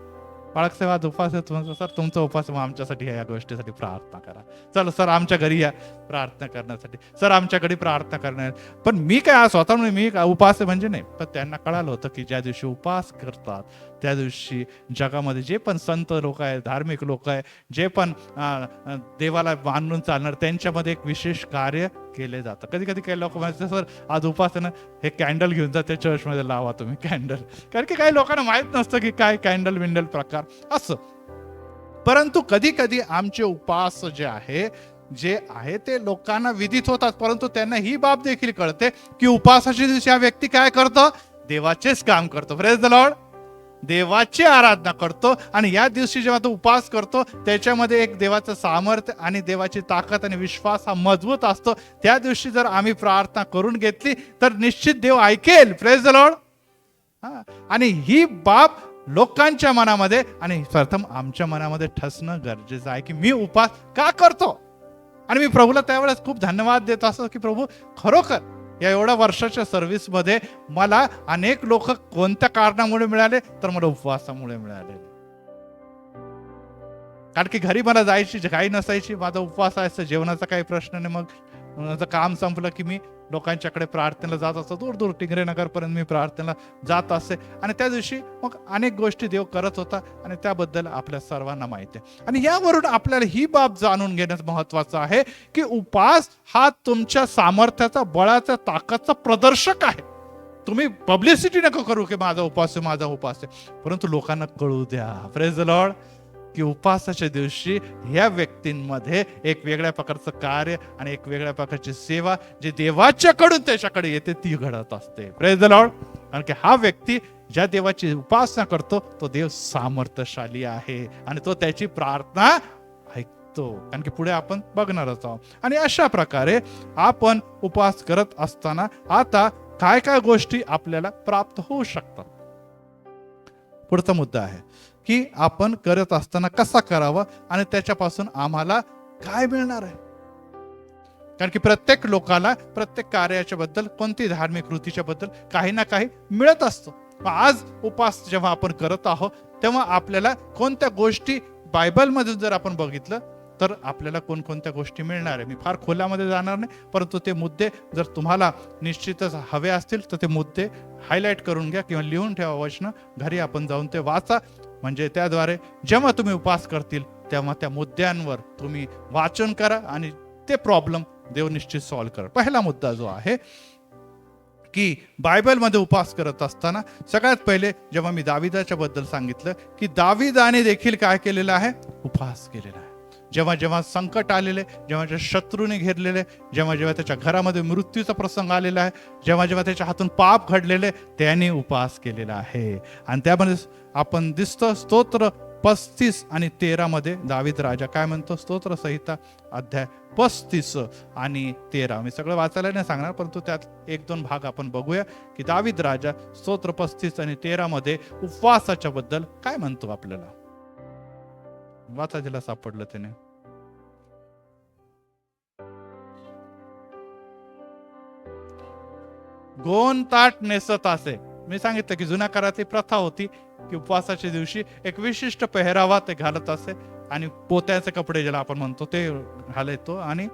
बाळकसाहेब आज उपवास आहे तुमचा. सर तुमचा उपवास, मग आमच्यासाठी या गोष्टीसाठी प्रार्थना करा. चल सर आमच्या घरी या प्रार्थना करण्यासाठी, सर आमच्या घरी प्रार्थना करणार. पण मी काय स्वतः मी उपवास आहे म्हणजे नाही. पण त्यांना कळालं होतं की ज्या दिवशी उपवास करतात त्या दिवशी जगामध्ये जे पण संत लोक आहेत, धार्मिक लोक आहेत, जे पण देवाला मानून चालणार, त्यांच्यामध्ये एक विशेष कार्य केले जातं. कधी कधी काही लोक म्हणतात, सर आज उपास आहे ना, हे कॅन्डल घेऊन जा त्या चर्चमध्ये लावा तुम्ही कॅन्डल, कारण की काही लोकांना माहीत नसतं की काय कॅन्डल विंडल प्रकार असं. परंतु कधी कधी आमचे उपास जे आहे ते लोकांना विदित होतात, परंतु त्यांना ही बाब देखील कळते की उपासाच्या दिवशी हा व्यक्ती काय करतो, देवाचेच काम करतो. प्रेज द लॉर्ड, देवाची आराधना करतो. आणि या दिवशी जेव्हा तो उपास करतो त्याच्यामध्ये एक देवाचं सामर्थ्य आणि देवाची ताकद आणि विश्वास हा मजबूत असतो. त्या दिवशी जर आम्ही प्रार्थना करून घेतली तर निश्चित देव ऐकेल. Praise the Lord. आणि ही बाब लोकांच्या मनामध्ये आणि प्रथम आमच्या मनामध्ये ठसणं गरजेचं आहे की मी उपास का करतो. आणि मी प्रभूला त्यावेळेस खूप धन्यवाद देत असतो की प्रभू, खरोखर या एवढ्या वर्षाच्या सर्व्हिसमध्ये मला अनेक लोक कोणत्या कारणामुळे मिळाले, तर मला उपवासामुळे मिळाले. कारण की घरी मला जायची काही नसायची, माझा उपवास असायचा, जेवणाचा काही प्रश्न नाही. मग माझं काम संपलं की मी लोकांच्याकडे प्रार्थनेला जात असतो, दूर दूर टिंगरे नगरपर्यंत मी प्रार्थनेला जात असे. आणि त्या दिवशी मग अनेक गोष्टी देव करत होता आणि त्याबद्दल आपल्या सर्वांना माहिती आहे. आणि यावरून आपल्याला ही बाब जाणून घेणं महत्वाचं आहे की उपास हा तुमच्या सामर्थ्याचा, बळाचा, ताकदचा प्रदर्शक आहे. तुम्ही पब्लिसिटी नको करू की माझा उपास आहे, माझा उपास आहे, परंतु लोकांना कळू द्या. प्रेज द लॉर्ड की उपासाच्या दिवशी ह्या व्यक्तींमध्ये एक वेगळ्या प्रकारचं कार्य आणि एक वेगळ्या प्रकारची सेवा जी देवाच्याकडून त्याच्याकडे येते ती घडत असते. Praise the Lord. कारण की हा व्यक्ती ज्या देवाची उपासना करतो तो देव सामर्थ्यशाली आहे आणि तो त्याची प्रार्थना ऐकतो. कारण की पुढे आपण बघणारच आहोत. आणि अशा प्रकारे आपण उपवास करत असताना आता काय काय गोष्टी आपल्याला प्राप्त होऊ शकतात. पुढचा मुद्दा आहे की आपण करत असताना कसा करावा आणि त्याच्यापासून आम्हाला काय मिळणार आहे. कारण की प्रत्येक लोकाला प्रत्येक कार्याच्या बद्दल, कोणती धार्मिक कृतीच्या बद्दल काही ना काही मिळत असतं. आज उपास जेव्हा आपण करत आहोत तेव्हा आपल्याला कोणत्या गोष्टी बायबलमधून जर आपण बघितलं तर आपल्याला कोणकोणत्या गोष्टी मिळणार आहे. मी फार खोलामध्ये जाणार नाही, परंतु ते मुद्दे जर तुम्हाला निश्चितच हवे असतील तर ते मुद्दे हायलाईट करून घ्या किंवा लिहून ठेवा वचनं. घरी आपण जाऊन ते वाचा, म्हणजे त्याद्वारे जेव्हा तुम्ही उपास करतील तेव्हा त्या मुद्द्यांवर तुम्ही वाचन करा आणि ते प्रॉब्लेम देव निश्चित सॉल्व्ह करा. पहिला मुद्दा जो आहे की बायबलमध्ये उपास करत असताना सगळ्यात पहिले जेव्हा मी दाविदाच्या बद्दल सांगितलं की दाविदाने देखील काय केलेलं आहे, उपास केलेला आहे. जेव्हा जेव्हा संकट आलेले, जेव्हा जेव्हा शत्रूने घेरलेले, जेव्हा जेव्हा त्याच्या घरामध्ये मृत्यूचा प्रसंग आलेला आहे, जेव्हा जेव्हा त्याच्या हातून पाप घडलेले, त्याने उपास केलेला आहे. आणि त्यामध्ये आपण दिसतो स्तोत्र 35 आणि 13 मध्ये दावीद राजा काय म्हणतो. स्तोत्र संहिता अध्याय 35 आणि 13. मी सगळं वाचायला नाही सांगणार, परंतु त्यात एक दोन भाग आपण बघूया की दावीद राजा स्तोत्र 35 आणि 13 मध्ये उपवासाच्या बद्दल काय म्हणतो. आपल्याला वाचायला सापडलं त्याने. गोन ताट नेसत असे. मी सांगितलं की जुन्या काळात प्रथा होती की उपवासाच्या दिवशी एक विशिष्ट पेहरावा ते घालत असे आणि पोत्याचे कपडे ज्याला आपण म्हणतो ते घालायचो आणि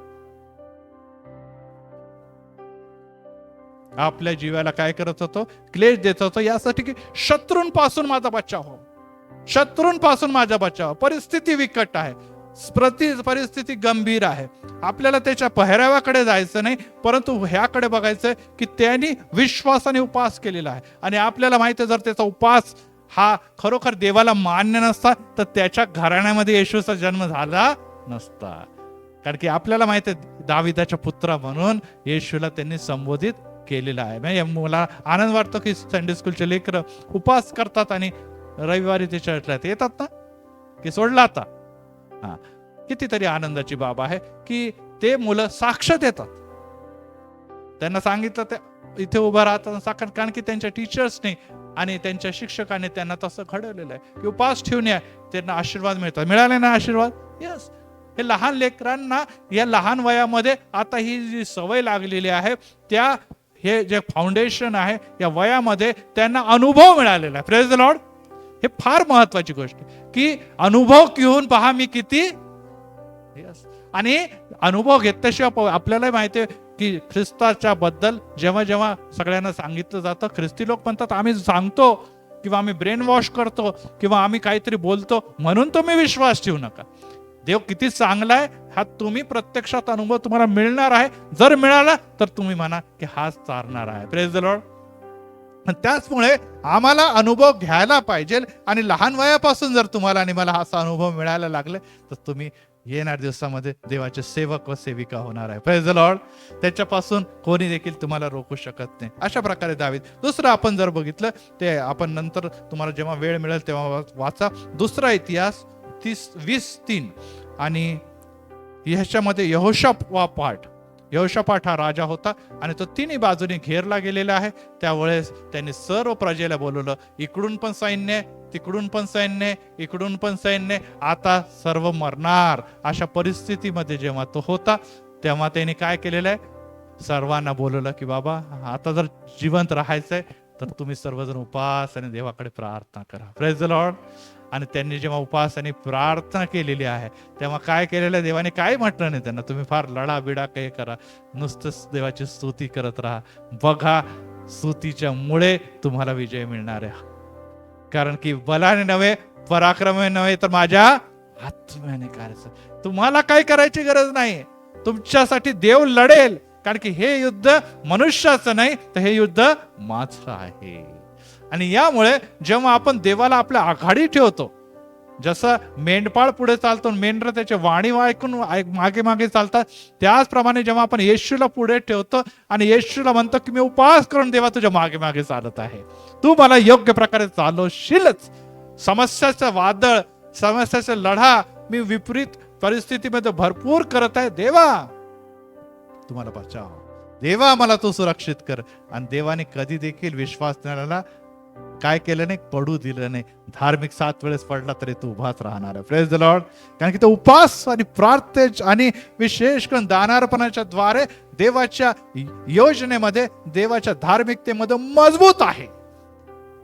आपल्या जीवाला काय करत होतो, क्लेश देत होतो यासाठी की शत्रूंपासून माझा बचाव हो, शत्रूंपासून माझा बचाव. परिस्थिती विकट आहे, परिस्थिती गंभीर आहे. आपल्याला त्याच्या पहिराव्याकडे जायचं नाही, परंतु ह्याकडे बघायचंय की त्यांनी विश्वासाने उपवास केलेला आहे. आणि आपल्याला माहिती आहे जर त्याचा उपवास हा खरोखर देवाला मान्य नसता तर त्याच्या घराण्यामध्ये येशूचा जन्म झाला नसता. कारण की आपल्याला माहिती आहे दाविदाच्या पुत्रा म्हणून येशूला त्यांनी संबोधित केलेला आहे. म्हणजे मला आनंद वाटतो की संडे स्कूलचे लेकरं उपवास करतात आणि रविवारी ते चर्चला येतात ना, की सोडला आता. हा, कितीतरी आनंदाची बाब आहे की ते मुलं साक्ष देतात. त्यांना सांगितलं ते इथे उभं राहतात, कारण की त्यांच्या टीचर्सने आणि त्यांच्या शिक्षकाने त्यांना तसं घडवलेलं आहे की उपास ठेवून या, त्यांना आशीर्वाद मिळतात. मिळाले ना आशीर्वाद? यस. हे लहान लेकरांना या लहान वयामध्ये आता ही जी सवय लागलेली आहे, त्या हे जे फाउंडेशन आहे या वयामध्ये त्यांना अनुभव मिळालेला आहे. Praise the Lord. हे फार महत्वाची गोष्ट की अनुभव घेऊन पहा मी किती. यस. आणि अनुभव घेतल्याशिवाय आपल्याला माहिती आहे की ख्रिस्ताच्या बद्दल जेव्हा जेव्हा सगळ्यांना सांगितलं जातं, ख्रिस्ती लोक म्हणतात आम्ही सांगतो किंवा आम्ही ब्रेन वॉश करतो किंवा आम्ही काहीतरी बोलतो म्हणून तुम्ही विश्वास ठेवू नका. देव किती चांगला आहे हा तुम्ही प्रत्यक्षात अनुभव तुम्हाला मिळणार आहे. जर मिळाला तर तुम्ही म्हणा की हाच चालणार आहे. Praise the Lord. त्याचमुळे आम्हाला अनुभव घ्यायला पाहिजे आणि लहान वयापासून जर तुम्हाला आणि मला असा अनुभव मिळायला लागले तर तुम्ही येणार दिवसामध्ये देवाचे सेवक व सेविका होणार आहे. Praise the Lord. त्याच्यापासून कोणी देखील तुम्हाला रोखू शकत नाही. अशा प्रकारे दावीद. दुसरं आपण जर बघितलं ते आपण नंतर तुम्हाला जेव्हा वेळ मिळेल तेव्हा वाचा. दुसरा इतिहास 20:3 आणि ह्याच्यामध्ये यहोशापाट हा राजा होता आणि तो तिन्ही बाजूने घेरला गेलेला आहे. त्यावेळेस त्यांनी सर्व प्रजेला बोलवलं, इकडून पण सैन्य, तिकडून पण सैन्य, इकडून पण सैन्य, आता सर्व मरणार. अशा परिस्थितीमध्ये जेव्हा तो होता तेव्हा त्यांनी काय केलेलं आहे, सर्वांना बोलवलं की बाबा आता जर जिवंत राहायचंय तर तुम्ही सर्वजण उपास आणि देवाकडे प्रार्थना करा. Praise the Lord. आणि त्यांनी जेव्हा उपास आणि प्रार्थना केलेली आहे तेव्हा काय केलेलं आहे, देवाने काय म्हटलं नाही त्यांना, तुम्ही फार लढा बिडा काही करा, नुसतंच देवाची स्तुती करत राहा. बघा स्तुतीच्या मुळे तुम्हाला विजय मिळणार आहे. कारण की बलाने नव्हे, पराक्रमाने नव्हे, तर माझ्या आत्म्याने करायचं. तुम्हाला काय करायची गरज नाही, तुमच्यासाठी देव लढेल. कारण की हे युद्ध मनुष्याचं नाही तर हे युद्ध माझं आहे. आणि यामुळे जेव्हा आपण देवाला आपल्या आघाडी ठेवतो, जसं मेंढपाळ पुढे चालतो, मेंढर त्याचे वाणी ऐकून मागे मागे चालतात, त्याचप्रमाणे जेव्हा आपण येशूला पुढे ठेवतो आणि येशूला म्हणतो की मी उपास करून देवा तुझ्या मागे मागे चालत आहे, तू मला योग्य प्रकारे चालवशीलच. समस्याचं वादळ, समस्याचा लढा मी विपरीत परिस्थितीमध्ये भरपूर करत आहे, देवा तुम्हाला बचाव, देवा मला तू सुरक्षित कर. आणि देवाने कधी देखील विश्वास देणाऱ्याला काय केलं नाही, पडू दिलं नाही. धार्मिक 7 वेळेस पडला तरी तू उभाच राहणार आहे. Praise the Lord. कारण की तो उपास आणि प्रार्थना आणि विशेष करून दानार्पणाच्या द्वारे देवाच्या योजनेमध्ये, देवाच्या धार्मिकतेमध्ये मजबूत आहे.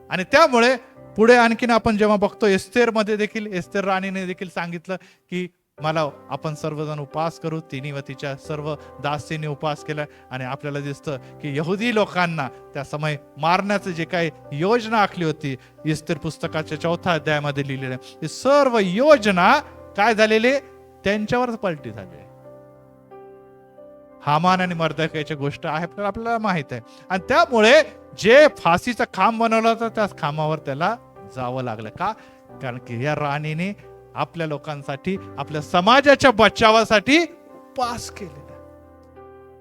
आणि त्यामुळे पुढे आणखीन आपण जेव्हा बघतो एस्तेर मध्ये देखील, एस्तेर राणीने देखील सांगितलं की मला आपण सर्वजण उपास करू. तिने व तिच्या सर्व दासीने उपास केला आणि आपल्याला दिसतं की यहुदी लोकांना त्या समय मारण्याचं जे काही योजना आखली होती, एस्तेर पुस्तकाच्या 4थ्या अध्यायामध्ये लिहिलेलं आहे, ही सर्व योजना काय झालेली, त्यांच्यावर पलटी झाली. हामान आणि मर्दकाची गोष्ट आहे आपल्याला माहित आहे. आणि त्यामुळे जे फाशीचा खांब बनवला होता त्याच खांबावर त्याला जावं लागलं. का? कारण की या राणीने आपल्या लोकांसाठी, आपल्या समाजाच्या बचावासाठी उपास केलेला.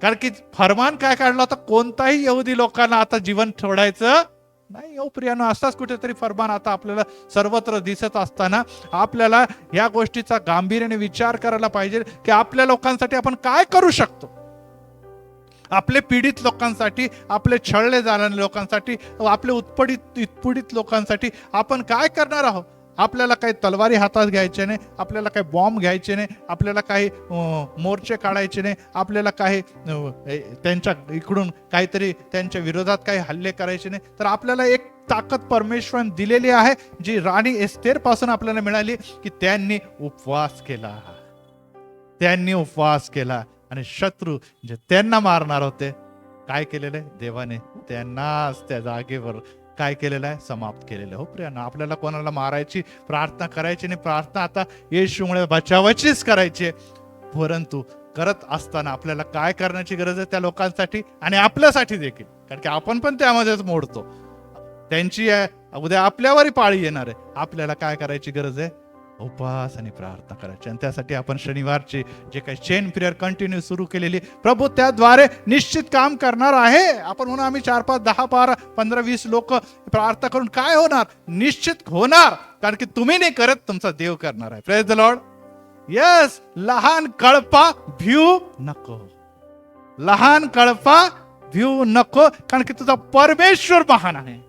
कारण की फरमान काय काढला होता, कोणताही यहुदी लोकांना आता जीवन सोडायचं नाही. ओ प्रियानो, असाच कुठेतरी फरमान आता आपल्याला सर्वत्र दिसत असताना आपल्याला या गोष्टीचा गांभीर्याने विचार करायला पाहिजे की आपल्या लोकांसाठी आपण काय करू शकतो. आपले पीडित लोकांसाठी, आपले छळले जाणाऱ्या लोकांसाठी, आपले उत्पीडित लोकांसाठी आपण काय करणार आहोत. आपल्याला काही तलवारी हातात घ्यायचे नाही, आपल्याला काही बॉम्ब घ्यायचे नाही, आपल्याला काही मोर्चे काढायचे नाही, आपल्याला काही त्यांच्या इकडून काहीतरी त्यांच्या विरोधात काही हल्ले करायचे नाही. तर आपल्याला एक ताकद परमेश्वराने दिलेली आहे, जी राणी एस्तेर पासून आपल्याला मिळाली की त्यांनी उपवास केला. त्यांनी उपवास केला आणि शत्रू जे त्यांना मारणार होते, काय केलेले, देवाने त्यांनाच त्या जागेवर काय केलेलं आहे, समाप्त केलेलं आहे. हो प्रियांनो, आपल्याला कोणाला मारायची प्रार्थना करायची नाही. प्रार्थना आता येशूमुळे बचावाचीच करायची, परंतु करत असताना आपल्याला काय करण्याची गरज आहे त्या लोकांसाठी आणि आपल्यासाठी देखील. कारण की आपण पण त्यामध्येच मोडतो. त्यांची उद्या आपल्यावरही पाळी येणार आहे. आपल्याला काय करायची गरज आहे, उपवास आणि प्रार्थना करायची. आणि त्यासाठी आपण शनिवारची जे काही चेन प्रेयर कंटिन्यू सुरू केलेली, प्रभू त्याद्वारे निश्चित काम करणार आहे. आपण म्हणून आम्ही 4, 5, 10, 12, 15, 20 लोक प्रार्थना करून काय होणार, निश्चित होणार. कारण की तुम्ही नाही करत, तुमचा देव करणार आहे. Praise the Lord. यस. लहान कळपा भिऊ नको, लहान कळपा भिऊ नको. कारण की तुझा परमेश्वर महान आहे,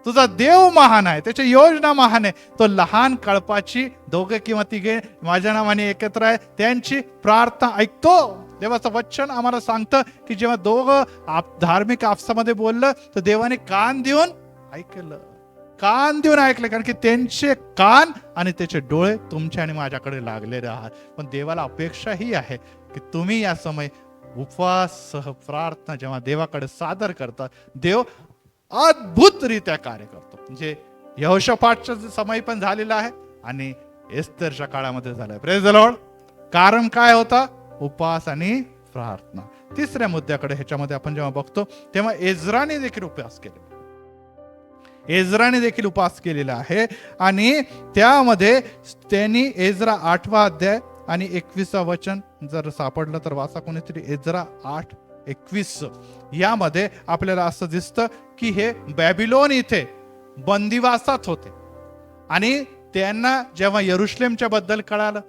तुझा देव महान आहे, त्याची योजना महान आहे. तो लहान कळपाची 2 किंवा 3 माझ्या नावाने एकत्र आहे, त्यांची प्रार्थना ऐकतो. देवाचं वचन आम्हाला सांगतं की जेव्हा 2 धार्मिक आपसामध्ये बोललं तर देवाने कान देऊन ऐकलं, कान देऊन ऐकलं. कारण की त्यांचे कान आणि त्याचे डोळे तुमच्या आणि माझ्याकडे लागलेले आहात. पण देवाला अपेक्षा ही आहे की तुम्ही या समय उपवास सह प्रार्थना जेव्हा देवाकडे सादर करता, देव अद्भुतरित्या कार्य करतो. जे यहोशापाटचा समय पण झालेला आहे आणि एस्तरच्या काळामध्ये झालाय. Praise the Lord. कारण काय होता? उपवास आणि प्रार्थना. तिसऱ्या मुद्द्याकडे ह्याच्यामध्ये आपण जेव्हा बघतो तेव्हा एज्राने देखील उपवास केलेला. एज्राने देखील उपवास केलेला आहे आणि त्यामध्ये त्यांनी एज्रा 8वा अध्याय आणि 21 वचन जर सापडलं तर वाचा कोणीतरी. एज्रा 8:21 यामध्ये आपल्याला असं दिसतं की हे बॅबिलोन इथे बंदिवासात होते आणि त्यांना जेव्हा यरुशलेमच्या बद्दल कळालं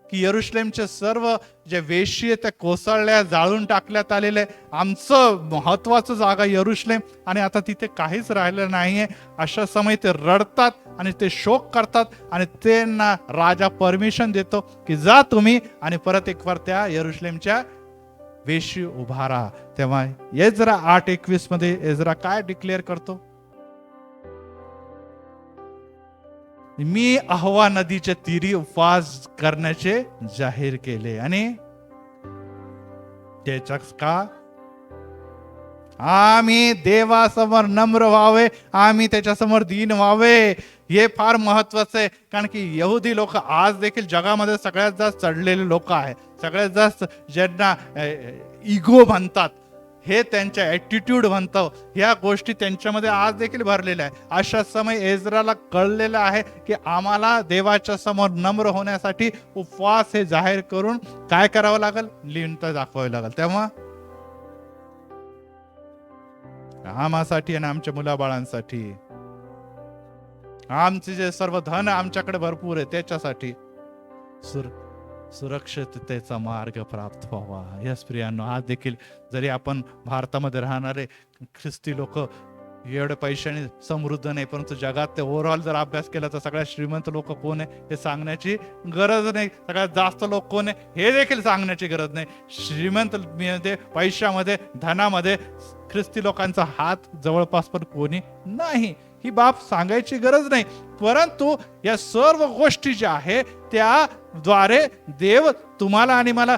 की यरुशलेमचे सर्व जे वेशी त्या कोसळल्या, जाळून टाकण्यात आलेले, आमचं महत्वाचं जागा यरुशलेम आणि आता तिथे काहीच राहिलं नाहीये, अशा समय ते रडतात आणि ते शोक करतात आणि त्यांना राजा परमिशन देतो की जा तुम्ही आणि परत एक वार त्या यरुशलेमच्या वेशी उभारा. तेव्हा एज्रा 8:21 मध्ये एज्रा काय डिक्लेअर करतो? मी अहवा नदीच्या तीरी उपवास करण्याचे जाहीर केले आणि त्याच्याच का? आम्ही देवासमोर नम्र व्हावे, आम्ही त्याच्यासमोर दीन व्हावे. हे फार महत्वाचं आहे, कारण की यहुदी लोक आज देखील जगामध्ये सगळ्यात जास्त चढलेले लोक आहे. सगळ्यात जास्त ज्यांना इगो म्हणतात, हे त्यांच्या ॲटिट्यूड म्हणतो, ह्या गोष्टी त्यांच्यामध्ये आज देखील भरलेल्या आहे. अशा समय एज्राला कळलेलं आहे की आम्हाला देवाच्या समोर नम्र होण्यासाठी उपवास हे जाहीर करून काय करावं लागेल? लिहिणं दाखवावं लागेल. तेव्हा आम्हासाठी आणि आमच्या मुलाबाळांसाठी, आमचे जे सर्व धन आमच्याकडे भरपूर आहे त्याच्यासाठी सुरक्षिततेचा मार्ग प्राप्त व्हावा. यस प्रियांनो, आज देखील जरी आपण भारतामध्ये राहणारे ख्रिस्ती लोक एवढे पैशाने समृद्ध नाही, परंतु जगात ते ओव्हरऑल जर अभ्यास केला तर सगळ्यात श्रीमंत लोक कोण आहे हे सांगण्याची गरज नाही. सगळ्यात जास्त लोक कोण आहे हे देखील सांगण्याची गरज नाही. श्रीमंत मध्ये, पैशामध्ये, धनामध्ये ख्रिस्ती लोकांचा हात जवळपास पण कोणी नाही. ही बाब सांगायची गरज नाही. परंतु या सर्व गोष्टी ज्या आहे त्याद्वारे देव तुम्हाला आणि मला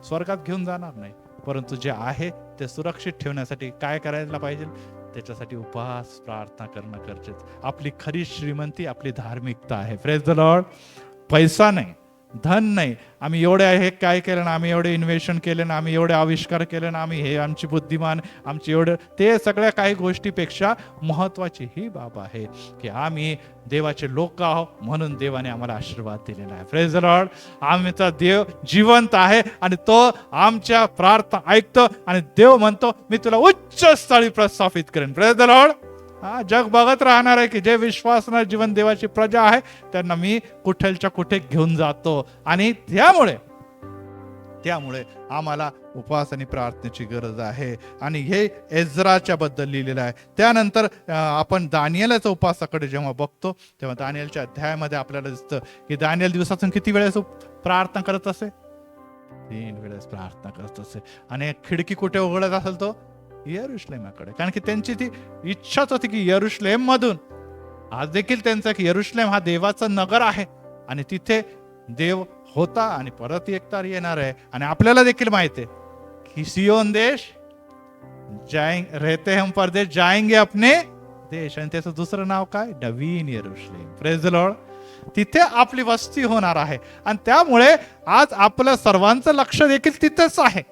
स्वर्गात घेऊन जाणार नाही, परंतु जे आहे ते सुरक्षित ठेवण्यासाठी काय करायला पाहिजे? त्याच्यासाठी उपवास प्रार्थना करणं गरजेचं. आपली खरी श्रीमंती आपली धार्मिकता आहे. Praise the Lord. पैसा नाही, धन नाही. आम्ही एवढे हे काय केलं ना, आम्ही एवढे इन्व्हेशन केले ना, आम्ही एवढे आविष्कार केले ना, आम्ही हे आमची बुद्धिमान, आमची एवढं, ते सगळ्या काही गोष्टीपेक्षा महत्वाची ही बाब आहे की आम्ही देवाचे लोक आहोत, म्हणून देवाने आम्हाला आशीर्वाद दिलेला आहे. Praise the Lord. आमचा देव जिवंत आहे आणि तो आमच्या प्रार्थना ऐकतो आणि देव म्हणतो मी तुला उच्च स्थळी प्रस्थापित करेन. Praise the Lord. जग बघत राहणार आहे की जे विश्वासणार जीवन देवाची प्रजा आहे त्यांना मी कुठेच्या कुठे घेऊन जातो आणि त्यामुळे आम्हाला उपवास आणि प्रार्थनेची गरज आहे. आणि हे एज्राच्या बद्दल लिहिलेलं आहे. त्यानंतर आपण दानिएलच्या उपवासाकडे जेव्हा बघतो तेव्हा दानिएलच्या अध्यायामध्ये आपल्याला दिसतं की दानिएल दिवसातून किती वेळेस प्रार्थना करत असे? 3 वेळेस प्रार्थना करत असे. आणि खिडकी कुठे उघडत असेल? तो यरुशलेमाकडे. कारण की त्यांची ती इच्छाच होती की यरुशलेम मधून, आज देखील त्यांचं की यरुशलेम हा देवाचं नगर आहे आणि तिथे देव होता आणि परत एकदा येणार आहे. आणि आपल्याला देखील माहिती आहे की सियोन देश रहते हम परदेश जाएंगे अपने देश, आणि त्याचं दुसरं नाव काय? नवीन यरुशलेम. Praise the lord. तिथे आपली वस्ती होणार आहे आणि त्यामुळे आज आपलं सर्वांचं लक्ष देखील तिथेच आहे,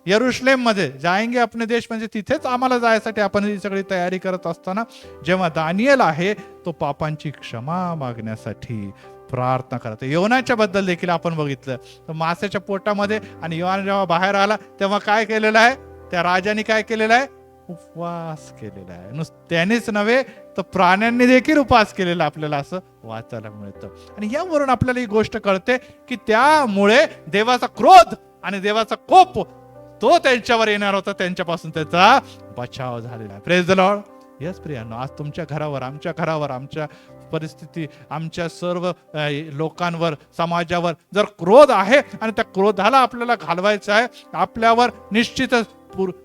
यरुशलेम मध्ये. जाएंगे अपने देश म्हणजे तिथेच आम्हाला जायसाठी आपण ही सगळी तयारी करत असताना जेव्हा दानिएल आहे तो पापांची क्षमा मागण्यासाठी प्रार्थना करतो. योनाच्या बद्दल देखील आपण बघितलं तर माशाच्या पोटामध्ये, आणि योना जेव्हा बाहेर आला तेव्हा काय केलेलं आहे? त्या राजाने काय केलेलं आहे? उपवास केलेला आहे. त्यानेच नव्हे तर प्राण्यांनी देखील उपवास केलेला आपल्याला असं वाचायला मिळतं. आणि यावरून आपल्याला ही गोष्ट कळते की त्यामुळे देवाचा क्रोध आणि देवाचा कोप तो त्यांच्यावर येणार होता, त्यांच्यापासून त्याचा बचाव झालेला आहे. Praise the Lord. यस प्रियांनो, आज तुमच्या घरावर, आमच्या घरावर, आमच्या परिस्थिती, आमच्या सर्व लोकांवर, समाजावर जर क्रोध आहे आणि त्या क्रोधाला आपल्याला घालवायचं आहे, आपल्यावर निश्चितच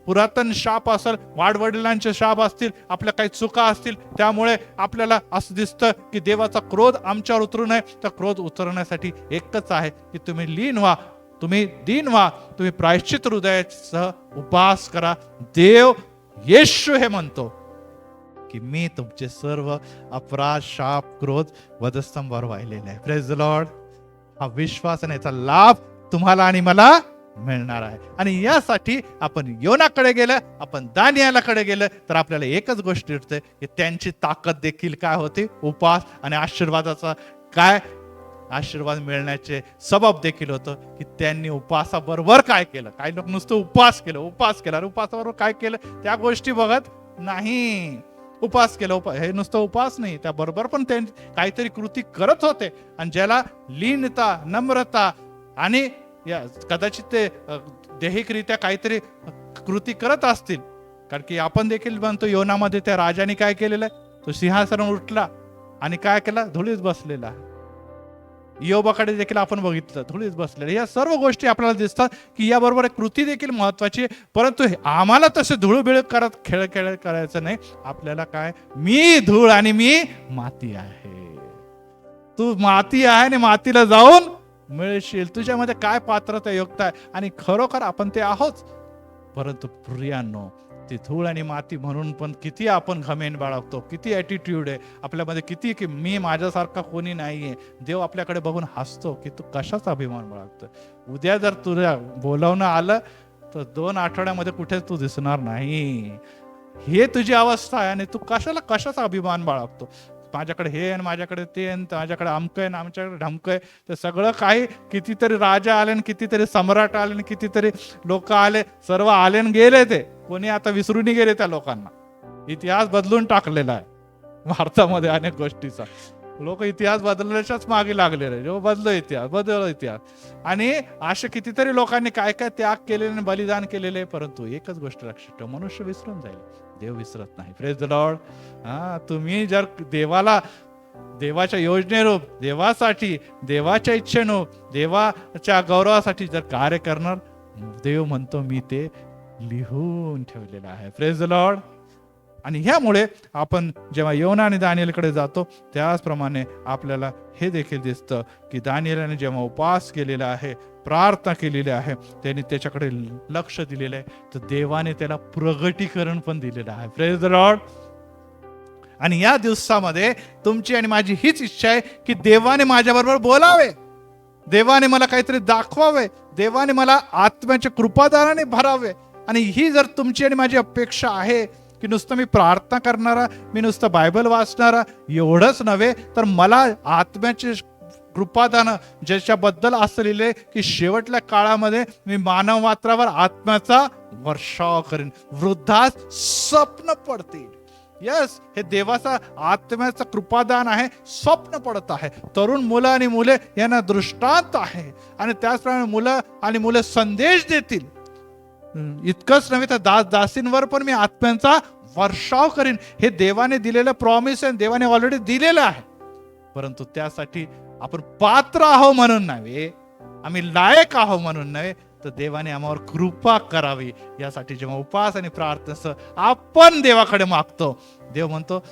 पुरातन शाप असेल, वाडवडिलांचे शाप असतील, आपल्या काही चुका असतील, त्यामुळे आपल्याला असं दिसतं की देवाचा क्रोध आमच्यावर उतरू नये. तर क्रोध उतरण्यासाठी एकच आहे की तुम्ही लीन व्हा, तुम्ही दीन व्हा, तुम्ही प्रायश्चित हृदयासह उपवास करा. देव येशू हे म्हणतो की मी तुमचे सर्व अपराध, शाप, क्रोध वधस्तंभावर वाहिलेले आहे. Praise the Lord. हा विश्वास आणि याचा लाभ तुम्हाला आणि मला मिळणार आहे. आणि यासाठी आपण योनाकडे गेलं, आपण दानियालाकडे गेलं, तर आपल्याला एकच गोष्ट दिसते की त्यांची ताकद देखील काय होती, उपवास आणि आशीर्वादाचा काय आशीर्वाद मिळण्याचे सबब देखील होतं की त्यांनी उपवासाबरोबर काय केलं. काही लोक नुसतं उपवास केलं आणि उपवासाबरोबर काय केलं त्या गोष्टी बघत नाही. उपवास केला, हे नुसतं उपवास नाही, त्याबरोबर पण ते काहीतरी कृती करत होते. आणि ज्याला लीनता, नम्रता आणि कदाचित ते दैहिकरित्या काहीतरी कृती करत असतील. कारण की आपण देखील म्हणतो योनामध्ये त्या राजाने काय केलेलं आहे, तो सिंहासनावर उठला आणि काय केला, धुळीत बसलेला. योबाकडे देखील आपण बघितलं, धुळीत बसलेलं. या सर्व गोष्टी आपल्याला दिसतात की याबरोबर कृती देखील महत्वाची आहे. परंतु आम्हाला तसे धुळबिळ करत खेळ करायचं नाही. आपल्याला काय, मी धूळ आणि मी माती आहे. तू माती आहे आणि मातीला जाऊन मिळशील. तुझ्यामध्ये काय पात्रता, योग्यता आहे आणि खरोखर आपण ते आहोत. परंतु प्रियांनो, ती धूळ आणि माती म्हणून पण किती आपण घमेंड बाळगतो, किती ॲटिट्यूड आहे आपल्यामध्ये, किती की मी माझ्यासारखा कोणी नाहीये. देव आपल्याकडे बघून हसतो की तू कशाचा अभिमान बाळगतो. उद्या जर तुला बोलावणं आलं तर 2 आठवड्यामध्ये कुठेच तू दिसणार नाही. हे तुझी अवस्था आहे आणि तू कशाचा अभिमान बाळगतो. माझ्याकडे हे आणि माझ्याकडे ते आणि माझ्याकडे अमकं आहे आणि आमच्याकडे ढमकं आहे. ते सगळं काही, कितीतरी राजा आले आणि कितीतरी सम्राट आले आणि कितीतरी लोक आले, सर्व आले आणि गेले. ते कोणी आता विसरून गेले त्या लोकांना. इतिहास बदलून टाकलेला आहे भारतामध्ये अनेक गोष्टीचा. लोक इतिहास बदलण्याच्याच मागे लागलेले, जेव्हा बदल इतिहास. आणि असे कितीतरी लोकांनी काय काय त्याग केलेले, बलिदान केलेले. परंतु एकच गोष्ट लक्षात ठेव, मनुष्य विसरून जाईल, देव विसरत नाही. Praise the Lord. तुम्ही जर देवाच्या योजनेरूप, देवासाठी, देवाच्या इच्छेनो, देवाच्या गौरवासाठी जर कार्य करणार, देव म्हणतो मी ते लिहून ठेवलेलं आहे. Praise the Lord. आणि ह्यामुळे आपण जेव्हा योना आणि दानिएलकडे जातो, त्याचप्रमाणे आपल्याला हे देखील दिसतं की दानिएलने जेव्हा उपवास केलेला आहे, प्रार्थना केलेली आहे, त्यांनी त्याच्याकडे लक्ष दिलेलं आहे, तर देवाने त्याला प्रगटीकरण पण दिलेलं आहे. Praise the Lord. आणि या दिवसामध्ये तुमची आणि माझी हीच इच्छा आहे की देवाने माझ्याबरोबर बोलावे, देवाने मला काहीतरी दाखवावे, देवाने मला आत्म्याच्या कृपादानाने भरावे. आणि ही जर तुमची आणि माझी अपेक्षा आहे की नुसतं मी प्रार्थना करणारा, मी नुसतं बायबल वाचणारा एवढंच नव्हे, तर मला आत्म्याचे कृपादान ज्याच्याबद्दल असं लिहिले की शेवटल्या काळामध्ये मी मानव मात्रावर आत्म्याचा वर्षाव करेन, वृद्धास स्वप्न पडतील. यस, हे देवाचा आत्म्याचं कृपादान आहे, स्वप्न पडत आहे. तरुण मुलं आणि मुले यांना दृष्टांत आहे. आणि त्याचप्रमाणे मुलं आणि मुले संदेश देतील. इतकंच नव्हे तर दासींवर पण मी आत्म्यांचा वर्षाव करीन. हे देवाने दिलेलं प्रॉमिस आहे, देवाने ऑलरेडी दिलेलं आहे. परंतु त्यासाठी आपण पात्र आहो म्हणून नव्हे, आम्ही लायक आहो म्हणून नव्हे, तर देवाने आम्हावर कृपा करावी यासाठी जेव्हा उपवास आणि प्रार्थनेसह आपण देवाकडे मागतो, देव म्हणतो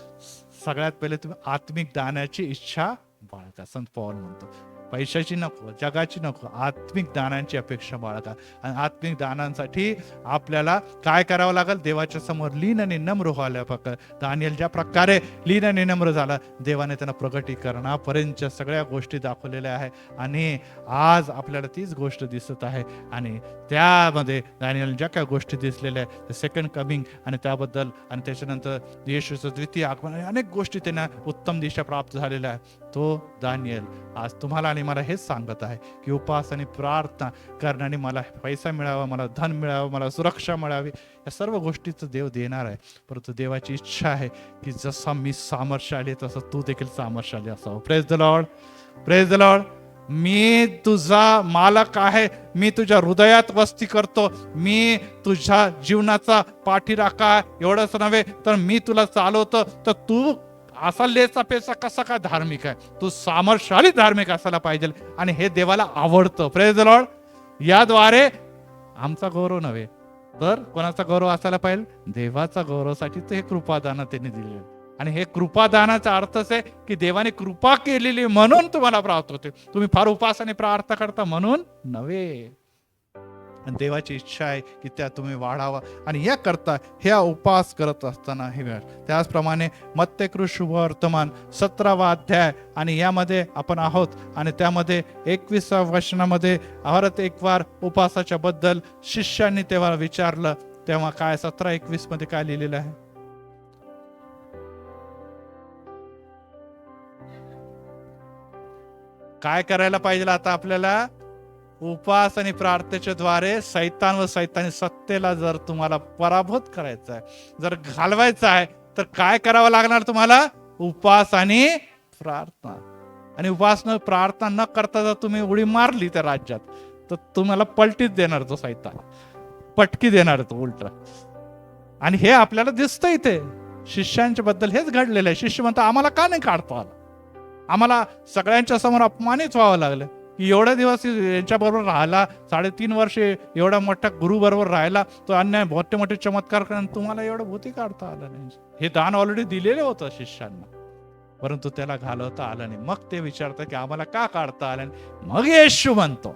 सगळ्यात पहिले तुम्ही आत्मिक दानाची इच्छा बाळगा. संत पौल म्हणतो पैशाची नको, जगाची नको, आत्मिक दानांची अपेक्षा बाळगा. आणि आत्मिक दानांसाठी आपल्याला काय करावं लागेल, देवाच्या समोर लीन आणि नम्र व्हायला. दानिएल ज्या प्रकारे लीन आणि नम्र झाला, देवाने त्यांना प्रगटीकरणापर्यंतच्या सगळ्या गोष्टी दाखवलेल्या आहे. आणि आज आपल्याला तीच गोष्ट दिसत आहे. आणि त्यामध्ये दानिएल ज्या काही गोष्टी दिसलेल्या आहेत, सेकंड कमिंग आणि त्याबद्दल, आणि त्याच्यानंतर येशूचं द्वितीय आगमन, अनेक गोष्टी त्यांना उत्तम दिशा प्राप्त झालेल्या आहेत. तो दानिएल आज तुम्हाला आणि मला हेच सांगत आहे की उपवास आणि प्रार्थना करण्याने मला पैसा मिळावा, मला धन मिळावं, मला सुरक्षा मिळावी, या सर्व गोष्टीचं देव देणार आहे. परंतु देवाची इच्छा आहे की जसा मी सामर्थ्यशाली तसं तू देखील सामर्थ्यशाली असावं. Praise the lord. Praise the lord. मी तुझा मालक आहे, मी तुझ्या हृदयात वस्ती करतो, मी तुझ्या जीवनाचा पाठीराखा. एवढंच नव्हे तर मी तुला चालवतो. तर तू असा लेचा पेचा कसा काय धार्मिक आहे, तू सामर्थ्यशाली धार्मिक असायला पाहिजे. आणि हे देवाला आवडतं. Praise the Lord. याद्वारे आमचा गौरव नव्हे तर कोणाचा गौरव असायला पाहिजे, देवाचा गौरवासाठी तर हे कृपादान त्यांनी दिले. आणि हे कृपादानाचा अर्थच आहे की देवाने कृपा केलेली म्हणून तुम्हाला प्राप्त होते. तुम्ही फार उपवास आणि प्रार्थना करता म्हणून नव्हे. आणि देवाची इच्छा आहे की त्या तुम्ही वाढावा. आणि या करता ह्या उपवास करत असताना हे वेळ त्याचप्रमाणे मत्तेकृत शुभवर्तमान 17वा अध्याय आणि यामध्ये आपण आहोत. आणि त्यामध्ये 21व्या वचनामध्ये परत एक वार उपवासाच्या बद्दल शिष्यांनी तेव्हा विचारलं, तेव्हा काय 17-21 मध्ये काय लिहिलेलं आहे? काय करायला पाहिजे आता आपल्याला? उपवास आणि प्रार्थनेच्या द्वारे सैतान व सैतानी सत्तेला जर तुम्हाला पराभूत करायचा आहे, जर घालवायचं आहे, तर काय करावं लागणार तुम्हाला? उपवास आणि प्रार्थना. आणि उपवास न प्रार्थना न करता जर तुम्ही उडी मारली त्या राज्यात, तर तुम्हाला पलटीच देणार तो सैतान, पटकी देणार तो उलट. आणि हे आपल्याला दिसतं इथे शिष्यांच्या बद्दल हेच घडलेलं आहे. शिष्य म्हणतात आम्हाला का नाही काढता आलं, आम्हाला सगळ्यांच्या समोर अपमानित व्हावं लागलं की एवढ्या दिवस यांच्या बरोबर राहिला, 3.5 वर्षे एवढ्या मोठ्या गुरु बरोबर राहिला, तो अन्याय मोठे मोठे चमत्कार करून तुम्हाला एवढं भूती काढता आलं नाही. हे दान ऑलरेडी दिलेलं होतं शिष्यांना, परंतु त्याला घालवता आलं नाही. मग ते विचारतात की आम्हाला का काढता आलं नाही? मग येशू म्हणतो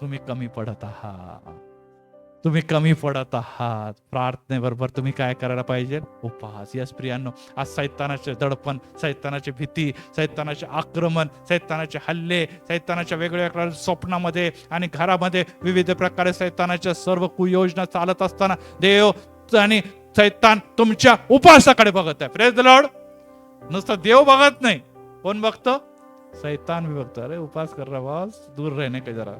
तुम्ही कमी पडत आहात, तुम्ही कमी पडत आहात. प्रार्थनेबरोबर तुम्ही काय करायला पाहिजे? उपवास. यस प्रियांनो, आज सैतानाचे दडपण, सैतानाची भीती, सैतानाचे आक्रमण, सैतानाचे हल्ले, सैतानाच्या वेगवेगळ्या स्वप्नामध्ये आणि घरामध्ये विविध प्रकारे सैतानाच्या सर्व कुयोजना चालत असताना देव आणि सैतान तुमच्या उपवासाकडे बघत आहे. Praise the Lord. नुसतं देव बघत नाही, कोण बघतो? सैतान भी बघतो. अरे उपवास कर रहा बॉस, दूर रहने का जरा.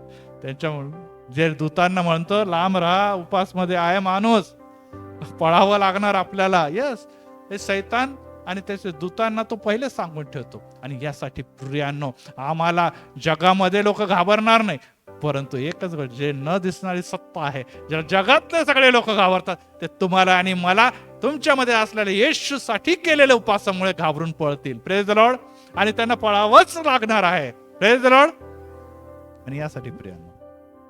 त्यांच्यामुळे जे दूतांना म्हणतो लांब राहा, उपवास मध्ये आहे माणूस, पळावं लागणार आपल्याला. यस, हे सैतान आणि त्याचे दूतांना तो पहिले सांगून ठेवतो. आणि यासाठी प्रियांनो, आम्हाला जगामध्ये लोक घाबरणार नाही, परंतु एकच गोष्ट, जे न दिसणारी सत्ता आहे, ज्या जगातले सगळे लोक घाबरतात, ते तुम्हाला आणि मला तुमच्यामध्ये असलेल्या येशूसाठी केलेल्या उपवासामुळे घाबरून पळतील. Praise the Lord. आणि त्यांना पळावंच लागणार आहे. Praise the Lord. आणि यासाठी प्रियांनो,